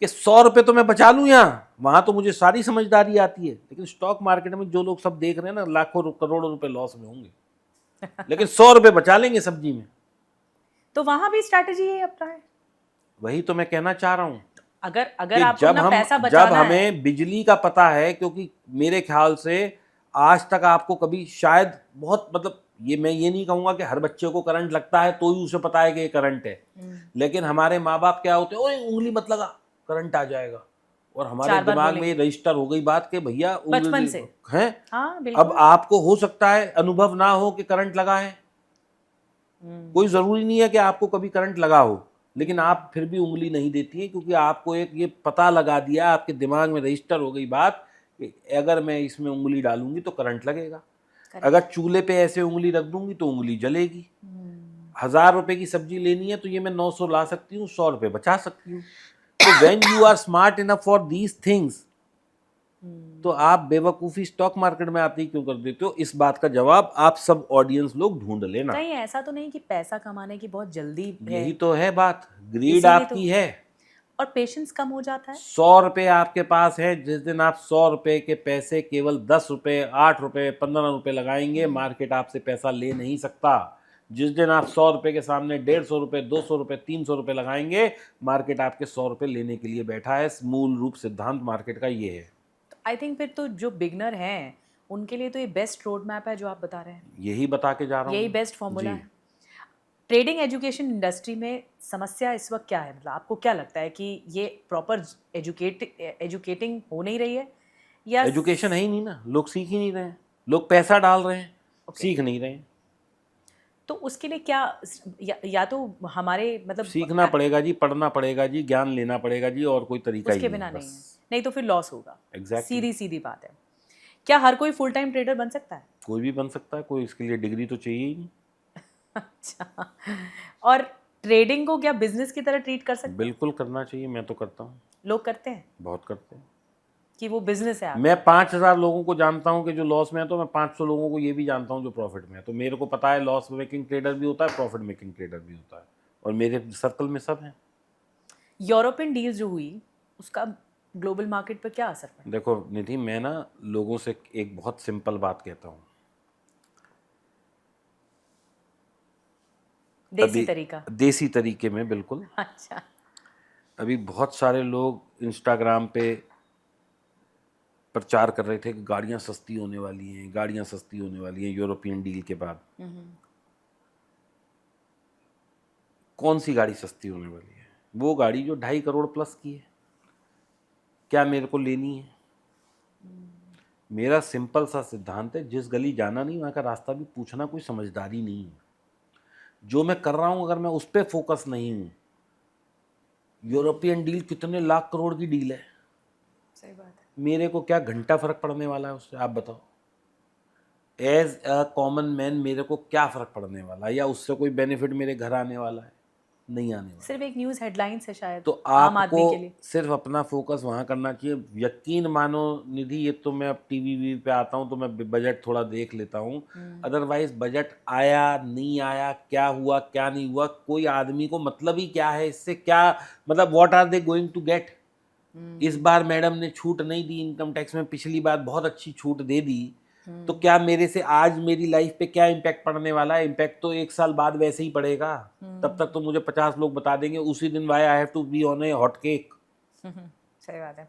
कि 100 रुपए तो मैं बचा लूं, यहाँ वहां तो मुझे सारी समझदारी आती है, लेकिन स्टॉक मार्केट में जो लोग सब देख रहे हैं ना, लाखों करोड़ों रुपए लॉस में होंगे, लेकिन 100 रुपए बचा लेंगे सब्जी में। तो वहां भी स्ट्रैटेजी ये अपना है। वही तो मैं कहना चाह रहा हूं अगर अगर कि आपको अपना पैसा जब बचाना है, हमें बिजली का पता है, क्योंकि मेरे ख्याल से आज तक आपको कभी शायद बहुत मतलब ये मैं ये नहीं कहूंगा कि हर बच्चे को करंट लगता है तो ही उसे पता है कि ये करंट है, लेकिन हमारे माँ बाप क्या होते हैं, ओए उंगली मत लगा करंट आ जाएगा, और हमारे 4 बार दिमाग में ये बोलेंगे रजिस्टर हो गई बात कि भैया बचपन उंगली से। है। हाँ अब बिल्कुल। आपको हो सकता है अनुभव ना हो कि करंट लगा है, कोई जरूरी नहीं है कि आपको कभी करंट लगा हो, लेकिन आप फिर भी उंगली नहीं देती है, क्योंकि आपको एक ये पता लगा दिया, आपके दिमाग में रजिस्टर हो गई बात कि अगर मैं इसमें उंगली डालूंगी तो करंट लगेगा, अगर चूल्हे पे ऐसे उंगली रख दूंगी तो उंगली जलेगी। 1,000 रुपए की सब्जी लेनी है तो ये मैं 900 ला सकती हूँ, 100 रुपए बचा सकती हूँ। तो when you are smart enough for these things, तो आप बेवकूफ़ी स्टॉक मार्केट में आते ही क्यों कर देते हो? इस बात का जवाब आप सब ऑडियंस लोग ढूंढ लेना। कहीं ऐसा तो नहीं कि पैसा कमाने की बहुत जल्दी है, यही तो है बात, ग्रीड इसीलिए आपकी तो, है। और पेशेंस कम हो जाता है। 100 रुपए आपके पास है, जिस दिन आप 100 रुपए के पैसे केवल 10 रुपए, 8 रुपए, 15 रुपए लगाएंगे, मार्केट आपसे पैसा ले नहीं सकता। जिस दिन आप 100 रुपए के सामने 150 रुपए, 200 रुपए, 300 रुपए लगाएंगे, मार्केट आपके 100 रुपए लेने के लिए बैठा है। मूल रूप सिद्धांत मार्केट का ये है। आई थिंक फिर तो जो बिगनर हैं उनके लिए तो ये बेस्ट रोड मैप है जो आप बता रहे हैं, यही बता के जा रहा हूँ। यही बेस्ट फॉर्मूला जी। है। ट्रेडिंग एजुकेशन इंडस्ट्री में समस्या इस वक्त क्या है, मतलब आपको क्या लगता है कि ये प्रॉपर एजुकेटिंग हो नहीं रही है, या एजुकेशन है ही नहीं ना, लोग सीख ही नहीं रहे हैं, लोग पैसा डाल रहे हैं, Okay. सीख नहीं रहे हैं। तो उसके लिए क्या, या तो हमारे मतलब सीखना पड़ेगा जी, पढ़ना पड़ेगा जी, ज्ञान लेना पड़ेगा जी, और कोई तरीका ही उसके नहीं बिना है नहीं है, बस। नहीं तो फिर लॉस होगा। Exactly. सीधी सीधी बात है। क्या हर कोई फुल टाइम ट्रेडर बन सकता है? कोई भी बन सकता है, कोई इसके लिए डिग्री तो चाहिए ही नहीं। अच्छा, और ट्रेडिंग को क्या बिजनेस की तरह ट्रीट कर सकते हैं? बिल्कुल करना चाहिए, मैं तो करता हूँ, लोग करते हैं बहुत करते हैं। कि वो बिजनेस है आपका। मैं 5,000 लोगों को जानता हूँ कि जो लॉस में है, तो मैं 500 लोगों को ये भी जानता हूँ जो प्रॉफिट में है। तो मेरे को पता है लॉस मेकिंग ट्रेडर भी होता है, प्रॉफिट मेकिंग ट्रेडर भी होता है, और मेरे सर्कल में सब हैं। यूरोपियन डील जो हुई उसका ग्लोबल मार्केट पर क्या असर पड़ा? देखो निधि, मैं ना लोगों से एक बहुत सिंपल बात कहता हूँ, देसी तरीका। देसी तरीके में बिल्कुल। अच्छा। अभी बहुत सारे लोग इंस्टाग्राम पे प्रचार कर रहे थे कि गाड़ियां सस्ती होने वाली हैं, गाड़ियां सस्ती होने वाली हैं यूरोपियन डील के बाद। कौन सी गाड़ी सस्ती होने वाली है? वो गाड़ी जो 2.5 करोड़ प्लस की है, क्या मेरे को लेनी है? मेरा सिंपल सा सिद्धांत है, जिस गली जाना नहीं वहाँ का रास्ता भी पूछना कोई समझदारी नहीं है। जो मैं कर रहा हूँ अगर मैं उस पर फोकस नहीं हूँ यूरोपियन डील कितने लाख करोड़ की डील है, सही बात है। मेरे को क्या घंटा फर्क पड़ने वाला है उससे, आप बताओ। एज अ कॉमन मैन मेरे को क्या फर्क पड़ने वाला है, या उससे कोई बेनिफिट मेरे घर आने वाला है? नहीं आने वाला। सिर्फ एक न्यूज़ हेडलाइंस है शायद तो आम आपको आदमी के लिए। सिर्फ अपना फोकस वहाँ करना चाहिए। यकीन मानो निधि, ये तो मैं अब टीवी वी पे आता हूँ तो मैं बजट थोड़ा देख लेता हूँ, अदरवाइज बजट आया नहीं आया, क्या हुआ क्या नहीं हुआ, कोई आदमी को मतलब ही क्या है इससे, क्या मतलब what are they going to get. इस बार मैडम ने छूट नहीं दी इनकम टैक्स में, पिछली बार बहुत अच्छी छूट दे दी, तो क्या मेरे से आज मेरी लाइफ पे क्या इम्पैक्ट पड़ने वाला है? इम्पैक्ट तो 1 साल बाद वैसे ही पड़ेगा, तब तक तो मुझे 50 लोग बता देंगे उसी दिन why I have to be on a hot cake. सही बात है।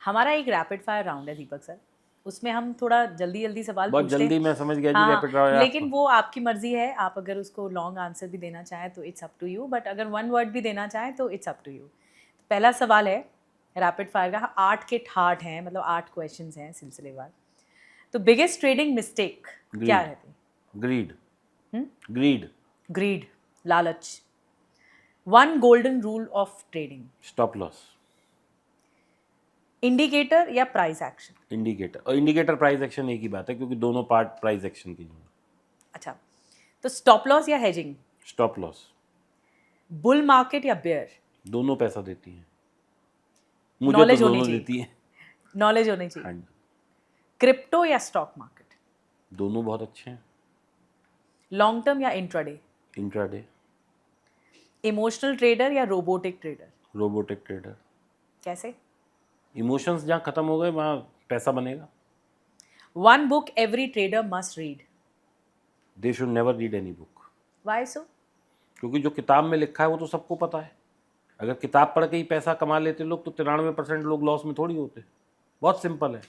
हमारा एक रैपिड फायर राउंड है दीपक सर, उसमें हम थोड़ा जल्दी जल्दी सवाल बहुत पूछते हैं। जल्दी, मैं समझ गया जी, हाँ, रैपिड राउंड लेकिन वो आपकी मर्जी है, आप अगर उसको लॉन्ग आंसर भी देना चाहें तो it's up to you, but अगर वन वर्ड भी देना चाहें तो इट्स अप टू यू। पहला सवाल है रैपिड फायर का, 8 के ठाठ हैं, मतलब 8 क्वेश्चंस हैं सिलसिलेवार। तो बिगेस्ट ट्रेडिंग मिस्टेक क्या रहती? ग्रीड, ग्रीड, ग्रीड, लालच। One golden rule of trading. Stop loss, indicator या प्राइस एक्शन? इंडिकेटर। और इंडिकेटर प्राइस एक्शन एक ही बात है, क्योंकि दोनों पार्ट प्राइस एक्शन की हैं। अच्छा, तो स्टॉप लॉस या hedging? Stop loss. Bull market या बेयर? दोनों पैसा देती हैं, मुझे तो नॉलेज होनी दोनों चाहिए, देती हैं। नॉलेज होनी हाँ चाहिए। जी, क्रिप्टो या स्टॉक मार्केट? दोनों बहुत अच्छे हैं। लॉन्ग टर्म या इंट्राडे? इंट्राडे। इमोशनल ट्रेडर या रोबोटिक ट्रेडर? Robotic trader. कैसे? इमोशंस जहाँ खत्म हो गए वहाँ पैसा बनेगा। One book every trader must read? They should never read any book. Why so? क्योंकि जो किताब में लिखा है वो तो सबको पता है। अगर किताब पढ़ के ही पैसा कमा लेते लोग तो 93% लोग लॉस में थोड़ी होते। बहुत सिंपल है।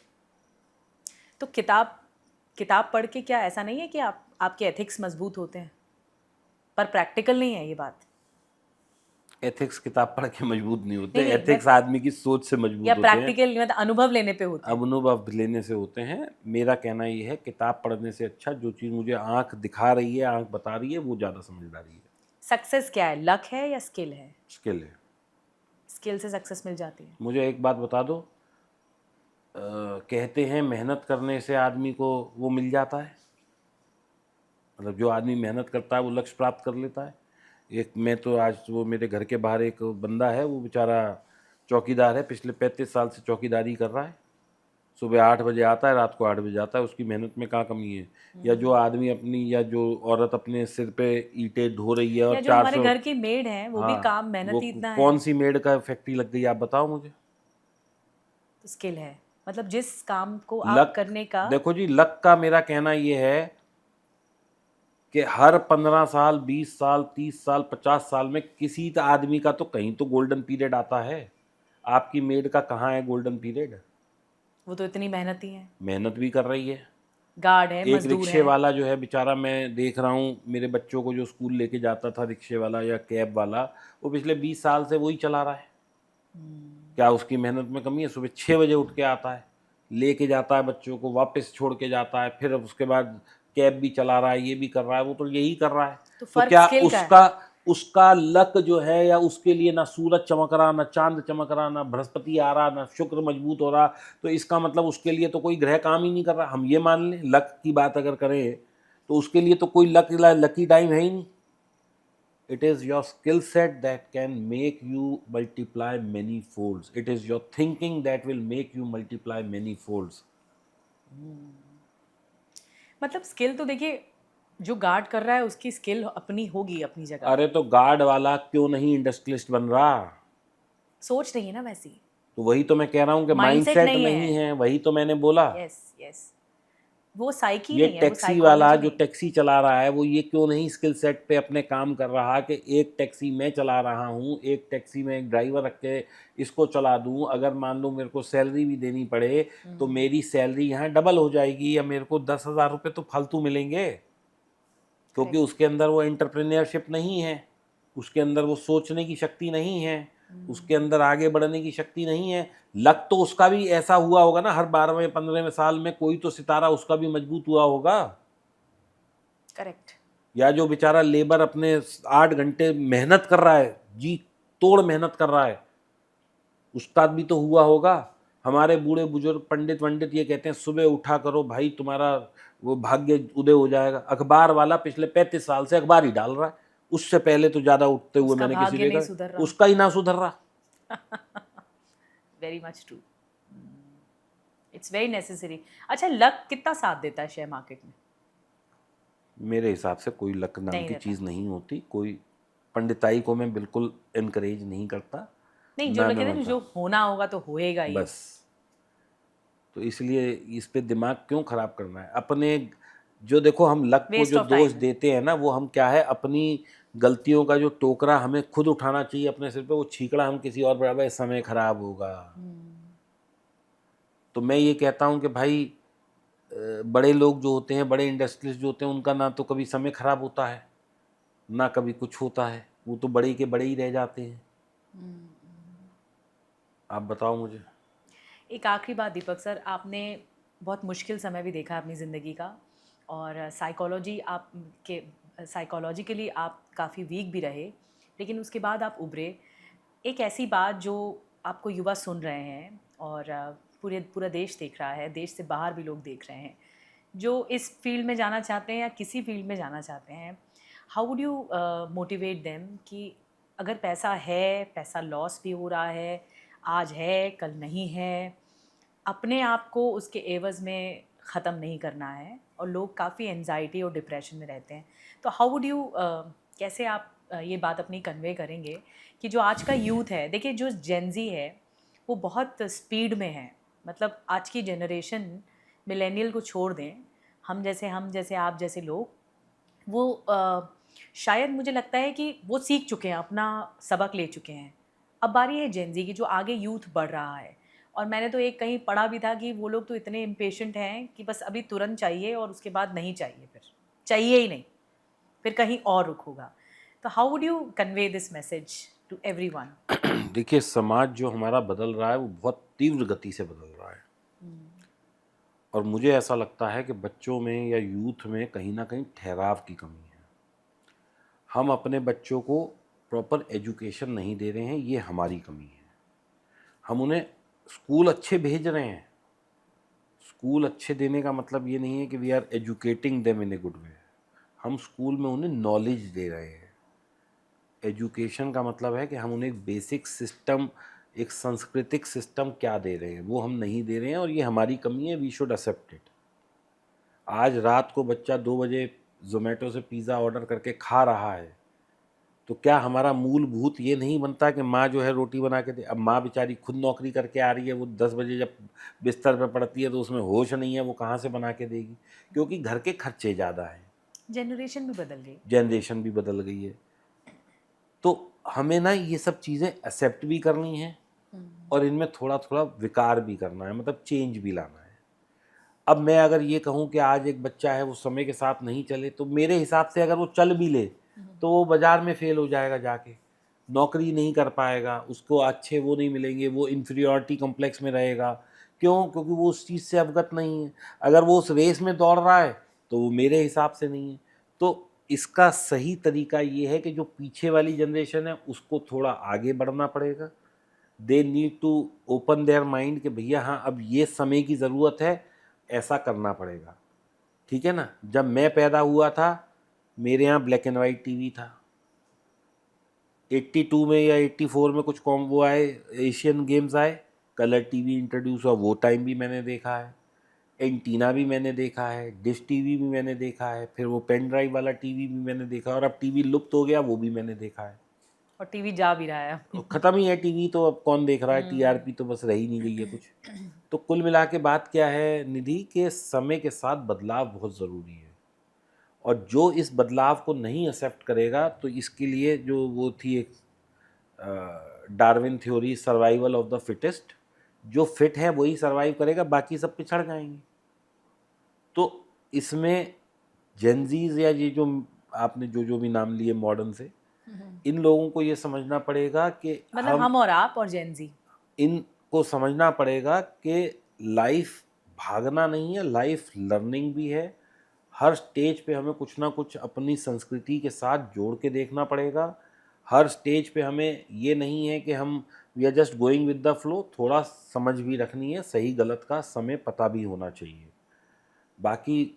तो किताब किताब पढ़ के क्या ऐसा नहीं है कि आपके एथिक्स मजबूत होते हैं? पर प्रैक्टिकल नहीं है ये बात। एथिक्स किताब पढ़ के मजबूत नहीं होते, नहीं, एथिक्स आदमी की सोच से मजबूत या होते हैं, प्रैक्टिकल मतलब अनुभव लेने पे होते हैं। अनुभव लेने से होते हैं। मेरा कहना ये है, किताब पढ़ने से अच्छा जो चीज़ मुझे आंख दिखा रही है, आंख बता रही है, वो ज़्यादा समझदारी है। सक्सेस क्या है, लक है या स्किल है? स्किल है। स्किल से सक्सेस मिल जाती है। मुझे एक बात बता दो, कहते हैं मेहनत करने से आदमी को वो मिल जाता है, मतलब जो आदमी मेहनत करता है वो लक्ष्य प्राप्त कर लेता है। एक मैं तो आज वो मेरे घर के बाहर एक बंदा है, वो बेचारा चौकीदार है, पिछले 35 साल से चौकीदारी कर रहा है। सुबह 8 बजे आता है, रात को 8 बजे जाता है, उसकी मेहनत में कहाँ कमी है? या जो आदमी अपनी, या जो औरत अपने सिर पे ईंटें ढो रही है या और जो हमारे 400, घर की मेड है वो भी हाँ, काम वो मेहनती इतना है। कौन सी मेड का फैक्ट्री लग गई आप बताओ मुझे। तो स्किल है, मतलब जिस काम को आप लक, करने का। देखो जी, लक का मेरा कहना ये है कि हर 15 साल, 20 साल, 30 साल, 50 साल में किसी आदमी का तो कहीं तो गोल्डन पीरियड आता है। आपकी मेड का कहाँ है गोल्डन पीरियड? वो तो इतनी मेहनती है, मेहनत भी कर रही है। गार्ड है, एक मजदूर रिक्शे है। वाला जो है बेचारा, मैं देख रहा हूँ मेरे बच्चों को जो स्कूल लेके जाता था, रिक्शे वाला या कैब वाला, वो पिछले 20 साल से वही चला रहा है। क्या उसकी मेहनत में कमी है? सुबह 6 बजे उठ के आता है, लेके जाता है बच्चों को, वापस छोड़ के जाता है, फिर उसके बाद कैब भी चला रहा है, ये भी कर रहा है, वो तो यही कर रहा है। तो तो फर्क क्या स्किल का है। उसका उसका लक जो है, या उसके लिए ना सूरज चमक रहा, ना चांद चमक रहा, ना बृहस्पति आ रहा, ना शुक्र मजबूत हो रहा, तो इसका मतलब उसके लिए तो कोई ग्रह काम ही नहीं कर रहा। हम ये मान लें, लक की बात अगर करें तो उसके लिए तो कोई लकी टाइम है ही नहीं। It is your skill set that can make you multiply many folds. It is your thinking that will make you multiply many folds. मतलब स्किल तो देखिए, जो गार्ड कर रहा है उसकी स्किल अपनी होगी अपनी जगह। अरे तो गार्ड वाला क्यों नहीं इंडस्ट्रियलिस्ट बन रहा? सोच नहीं है ना वैसी, तो वही तो मैं कह रहा हूँ कि माइंडसेट माइंडसेट नहीं नहीं है। है, वही तो मैंने बोला। यस यस, वो साइकी ये नहीं है, वो टैक्सी वाला साइकोलॉजी जो नहीं। टैक्सी चला रहा है, वो ये क्यों नहीं स्किल सेट पे अपने काम कर रहा कि एक टैक्सी मैं चला रहा हूँ, एक टैक्सी में एक ड्राइवर रख के इसको चला दूँ, अगर मान लो मेरे को सैलरी भी देनी पड़े तो मेरी सैलरी यहाँ डबल हो जाएगी, या मेरे को 10,000 रुपये तो फालतू मिलेंगे, क्योंकि उसके अंदर वो एंटरप्रेन्योरशिप नहीं है, उसके अंदर वो सोचने की शक्ति नहीं है, उसके अंदर आगे बढ़ने की शक्ति नहीं है। लक तो उसका भी ऐसा हुआ होगा ना, हर 12वें 15वें साल में कोई तो सितारा उसका भी मजबूत हुआ होगा। करेक्ट। या जो बेचारा लेबर अपने 8 घंटे मेहनत कर रहा है जी, तोड़ मेहनत कर रहा है। उस्ताद भी तो हुआ होगा। हमारे बूढ़े बुजुर्ग पंडित वंडित ये कहते हैं सुबह उठा करो भाई, तुम्हारा वो भाग्य उदय हो जाएगा। अखबार वाला पिछले 35 साल से अखबार ही डाल रहा है, उससे पहले तो ज़्यादा उठते हुए उसका मैंने किसी भाग्य नहीं देखा, सुधर रहा। उसका ही ना सुधर रहा। Very much true, it's very necessary. अच्छा, लक कितना साथ देता है शेयर मार्केट में? मेरे हिसाब से कोई लक नाम नहीं की रहता। चीज़ नहीं होती। कोई पंडिताई को मैं बिल्कुल इनकरेज नहीं करता, नहीं, जो ना लोग मैं कहते हैं ना, मानता। जो होना होगा तो होएगा ही। बस, तो इसलिए इस पे दिमाग क्यों खराब करना है अपने। जो देखो हम लक को वेस्ट जो ऑफ दोष टाइम है। देते हैं ना, वो हम क्या है, अपनी गलतियों का जो टोकरा हमें खुद उठाना चाहिए अपने सिर पे, वो छीकड़ा हम किसी और पर, भाई समय खराब होगा। तो मैं ये कहता हूँ कि भाई बड़े लोग जो होते हैं, बड़े इंडस्ट्रियलिस्ट जो होते हैं, उनका ना तो कभी समय खराब होता है, ना कभी कुछ होता है। वो तो बड़े के बड़े ही रह जाते हैं। आप बताओ मुझे। एक आखिरी बात दीपक सर, आपने बहुत मुश्किल समय भी देखा है अपनी ज़िंदगी का, और साइकोलॉजिकली आप काफ़ी वीक भी रहे, लेकिन उसके बाद आप उभरे। एक ऐसी बात जो आपको युवा सुन रहे हैं, और पूरा देश देख रहा है, देश से बाहर भी लोग देख रहे हैं, जो इस फील्ड में जाना चाहते हैं या किसी फील्ड में जाना चाहते हैं, how would you motivate them कि अगर पैसा है, पैसा लॉस भी हो रहा है, आज है कल नहीं है, अपने आप को उसके एवज़ में ख़त्म नहीं करना है, और लोग काफ़ी एंजाइटी और डिप्रेशन में रहते हैं। तो हाउ वुड यू, कैसे आप ये बात अपनी कन्वे करेंगे कि जो आज का यूथ है, देखिए जो जेन-ज़ी है वो बहुत स्पीड में है, मतलब आज की जनरेशन, मिलेनियल को छोड़ दें, हम जैसे आप जैसे लोग, वो शायद मुझे लगता है कि वो सीख चुके हैं, अपना सबक ले चुके हैं। अब बारी है जेन-ज़ी की, जो आगे यूथ बढ़ रहा है, और मैंने तो एक कहीं पढ़ा भी था कि वो लोग तो इतने इम्पेशेंट हैं कि बस अभी तुरंत चाहिए और उसके बाद नहीं चाहिए, फिर चाहिए ही नहीं, फिर कहीं और रुख होगा। तो how would you convey this message to everyone? देखिए, समाज जो हमारा बदल रहा है वो बहुत तीव्र गति से बदल रहा है, और मुझे ऐसा लगता है कि बच्चों में या यूथ में कहीं ना कहीं ठहराव की कमी है। हम अपने बच्चों को प्रॉपर एजुकेशन नहीं दे रहे हैं, ये हमारी कमी है। हम उन्हें स्कूल अच्छे भेज रहे हैं। स्कूल अच्छे देने का मतलब ये नहीं है कि we are educating them in a good way. हम स्कूल में उन्हें नॉलेज दे रहे हैं। एजुकेशन का मतलब है कि हम उन्हें एक बेसिक सिस्टम, एक सांस्कृतिक सिस्टम क्या दे रहे हैं, वो हम नहीं दे रहे हैं, और ये हमारी कमी है। We should accept it. आज रात को बच्चा 2 बजे जोमेटो से पिज़्ज़ा ऑर्डर करके खा रहा है, तो क्या हमारा मूलभूत ये नहीं बनता कि माँ जो है रोटी बना के दे। अब माँ बेचारी खुद नौकरी करके आ रही है, वो 10 बजे जब बिस्तर पर पड़ती है तो उसमें होश नहीं है, वो कहाँ से बना के देगी, क्योंकि घर के खर्चे ज़्यादा हैं। जनरेशन भी बदल गई। जनरेशन भी बदल गई है। तो हमें ना ये सब चीज़ें एक्सेप्ट भी करनी है, और इनमें थोड़ा थोड़ा विकार भी करना है, मतलब चेंज भी लाना है। अब मैं अगर ये कहूँ कि आज एक बच्चा है वो समय के साथ नहीं चले, तो मेरे हिसाब से अगर वो चल भी ले तो वो बाज़ार में फेल हो जाएगा, जाके नौकरी नहीं कर पाएगा, उसको अच्छे वो नहीं मिलेंगे, वो इन्फीरियॉरिटी कॉम्प्लेक्स में रहेगा। क्यों? क्योंकि वो उस चीज़ से अवगत नहीं है। अगर वो उस रेस में दौड़ रहा है तो वो मेरे हिसाब से नहीं है। तो इसका सही तरीका ये है कि जो पीछे वाली जनरेशन है उसको थोड़ा आगे बढ़ना पड़ेगा। They need to open their mind कि भैया हाँ, अब ये समय की ज़रूरत है, ऐसा करना पड़ेगा। ठीक है ना? जब मैं पैदा हुआ था मेरे यहाँ ब्लैक एंड वाइट टीवी था। 82 में या 84 में कुछ कॉम्बो आए, एशियन गेम्स आए, कलर टीवी इंट्रोड्यूस हुआ, वो टाइम भी मैंने देखा है। एंटीना भी मैंने देखा है, डिश टीवी भी मैंने देखा है, फिर वो पेन ड्राइव वाला टीवी भी मैंने देखा, और अब टीवी लुप्त हो गया, वो भी मैंने देखा है। और टीवी जा भी रहा है अब। ख़त्म ही है टीवी, तो अब कौन देख रहा है? टीआरपी तो बस रह ही नहीं गई है कुछ। तो कुल मिला के बात क्या है निधि, के समय के साथ बदलाव बहुत ज़रूरी है, और जो इस बदलाव को नहीं एक्सेप्ट करेगा तो इसके लिए जो वो थी एक Darwin theory, survival of the fittest, जो फिट है वही सर्वाइव करेगा, बाकी सब पिछड़ जाएंगे। तो इसमें जेनजीज या ये जो आपने जो भी नाम लिए मॉडर्न से, इन लोगों को ये समझना पड़ेगा कि मतलब हम और आप और जेन-ज़ी। इनको समझना पड़ेगा कि लाइफ भागना नहीं है, लाइफ लर्निंग भी है। हर स्टेज पे हमें कुछ ना कुछ अपनी संस्कृति के साथ जोड़ के देखना पड़ेगा। हर स्टेज पे हमें ये नहीं है कि हम we are just going with the flow, थोड़ा समझ भी रखनी है, सही गलत का समय पता भी होना चाहिए। बाकी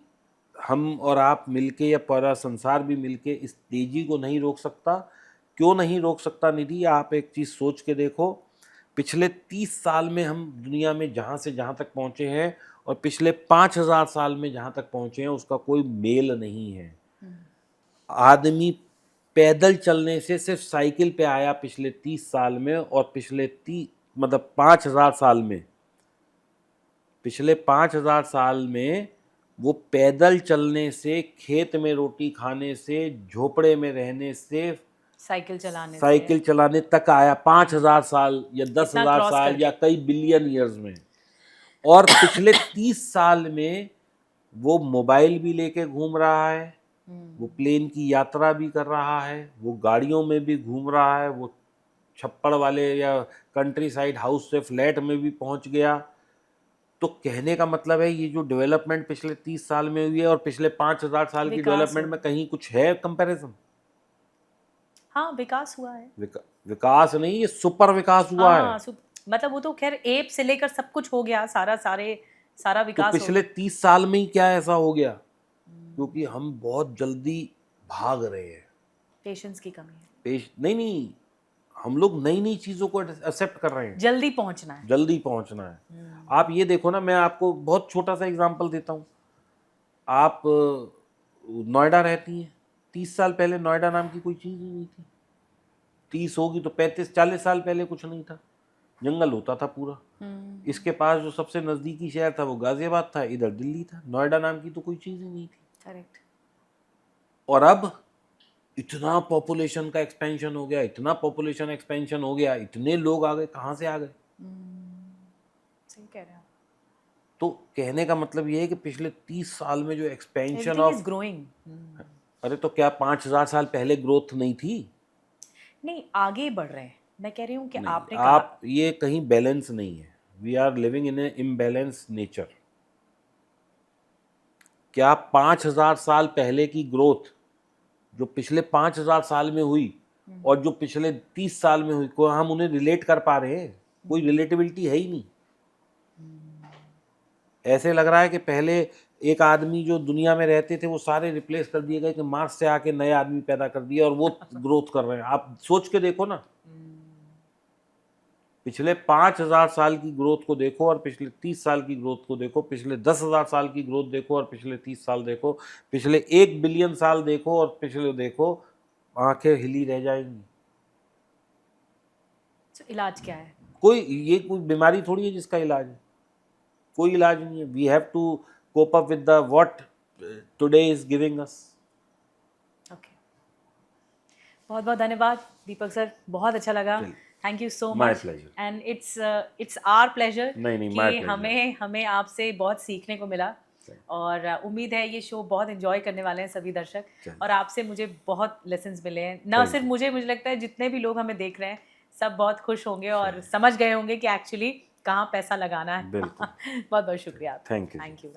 हम और आप मिलके या पूरा संसार भी मिलके इस तेजी को नहीं रोक सकता। क्यों नहीं रोक सकता निधि, आप एक चीज़ सोच के देखो, पिछले 30 साल में हम दुनिया में जहाँ से जहाँ तक पहुँचे हैं और पिछले 5000 साल में जहाँ तक पहुँचे हैं उसका कोई मेल नहीं है। आदमी पैदल चलने से सिर्फ साइकिल पे आया पिछले 30 साल में, और पिछले 5000 साल में, पिछले 5000 साल में वो पैदल चलने से, खेत में रोटी खाने से, झोपड़े में रहने से, साइकिल चलाने तक आया 5000 साल या 10,000 साल या कई बिलियन ईयर्स में। और पिछले 30 साल में वो मोबाइल भी लेके घूम रहा है, वो प्लेन की यात्रा भी कर रहा है, वो गाड़ियों में भी घूम रहा है, वो छप्पड़ वाले या कंट्री साइड हाउस से फ्लैट में भी पहुंच गया। तो कहने का मतलब है ये जो डेवलपमेंट पिछले 30 साल में हुई है और पिछले 5000 साल की डेवलपमेंट में कहीं कुछ है कंपैरिजन? हाँ, विकास हुआ है। विकास नहीं, ये सुपर विकास हुआ है। मतलब वो तो खैर एप से लेकर सब कुछ हो गया, सारा विकास। तो पिछले 30 साल में ही क्या ऐसा हो गया? क्योंकि हम बहुत जल्दी भाग रहे हैं, पेशेंस की कमी है। नहीं, हम लोग नई नई चीजों को एक्सेप्ट कर रहे हैं, जल्दी पहुंचना है। आप ये देखो ना, मैं आपको बहुत छोटा सा एग्जांपल देता हूँ। आप नोएडा रहती हैं, 30 साल पहले नोएडा नाम की कोई चीज़ ही नहीं थी। 30 होगी तो 35-40 साल पहले कुछ नहीं था, जंगल होता था पूरा। इसके पास जो सबसे नज़दीकी शहर था वो गाजियाबाद था, इधर दिल्ली था, नोएडा नाम की तो कोई चीज़ ही नहीं थी। करेक्ट। और अब इतना पॉपुलेशन का एक्सपेंशन हो गया, इतने लोग आ गए, कहाँ से आ गए? सही कह रहे हैं। तो कहने का मतलब ये है कि पिछले 30 साल में जो एक्सपेंशन ऑफ ग्रोइंग। अरे तो क्या 5000 साल पहले ग्रोथ नहीं थी? नहीं, आगे बढ़ रहे हैं। मैं कह रही हूँ कि आपने आप ये कहीं बैलेंस नहीं है। We are living in a imbalance nature. क्या 5000 साल पहले की ग्रोथ जो पिछले 5000 साल में हुई और जो पिछले 30 साल में हुई, को हम उन्हें रिलेट कर पा रहे हैं? कोई रिलेटिबिलिटी है ही नहीं। ऐसे लग रहा है कि पहले एक आदमी जो दुनिया में रहते थे वो सारे रिप्लेस कर दिए गए, कि मार्स से आके नए आदमी पैदा कर दिए और वो ग्रोथ कर रहे हैं। आप सोच के देखो ना, पिछले 5000 साल की ग्रोथ को देखो और पिछले 30 साल की ग्रोथ को देखो, पिछले 10,000 साल की ग्रोथ देखो और पिछले 30 साल देखो, पिछले 1 बिलियन साल देखो और पिछले देखो, आंखें हिली रह जाएंगी। तो इलाज क्या है? ये कोई बीमारी थोड़ी है जिसका इलाज है, कोई इलाज नहीं है। We have to cope up with the what today is giving us. Okay, बहुत बहुत धन्यवाद दीपक सर, बहुत अच्छा लगा। Thank you so my much. Pleasure. And it's our pleasure कि हमें हमें आपसे बहुत सीखने को मिला, और उम्मीद है ये शो बहुत एंजॉय करने वाले हैं सभी दर्शक। और आपसे मुझे बहुत लेसन्स मिले हैं, ना सिर्फ मुझे लगता है जितने भी लोग हमें देख रहे हैं सब बहुत खुश होंगे और समझ गए होंगे कि एक्चुअली कहाँ पैसा लगाना है। बहुत बहुत शुक्रिया। Thank you.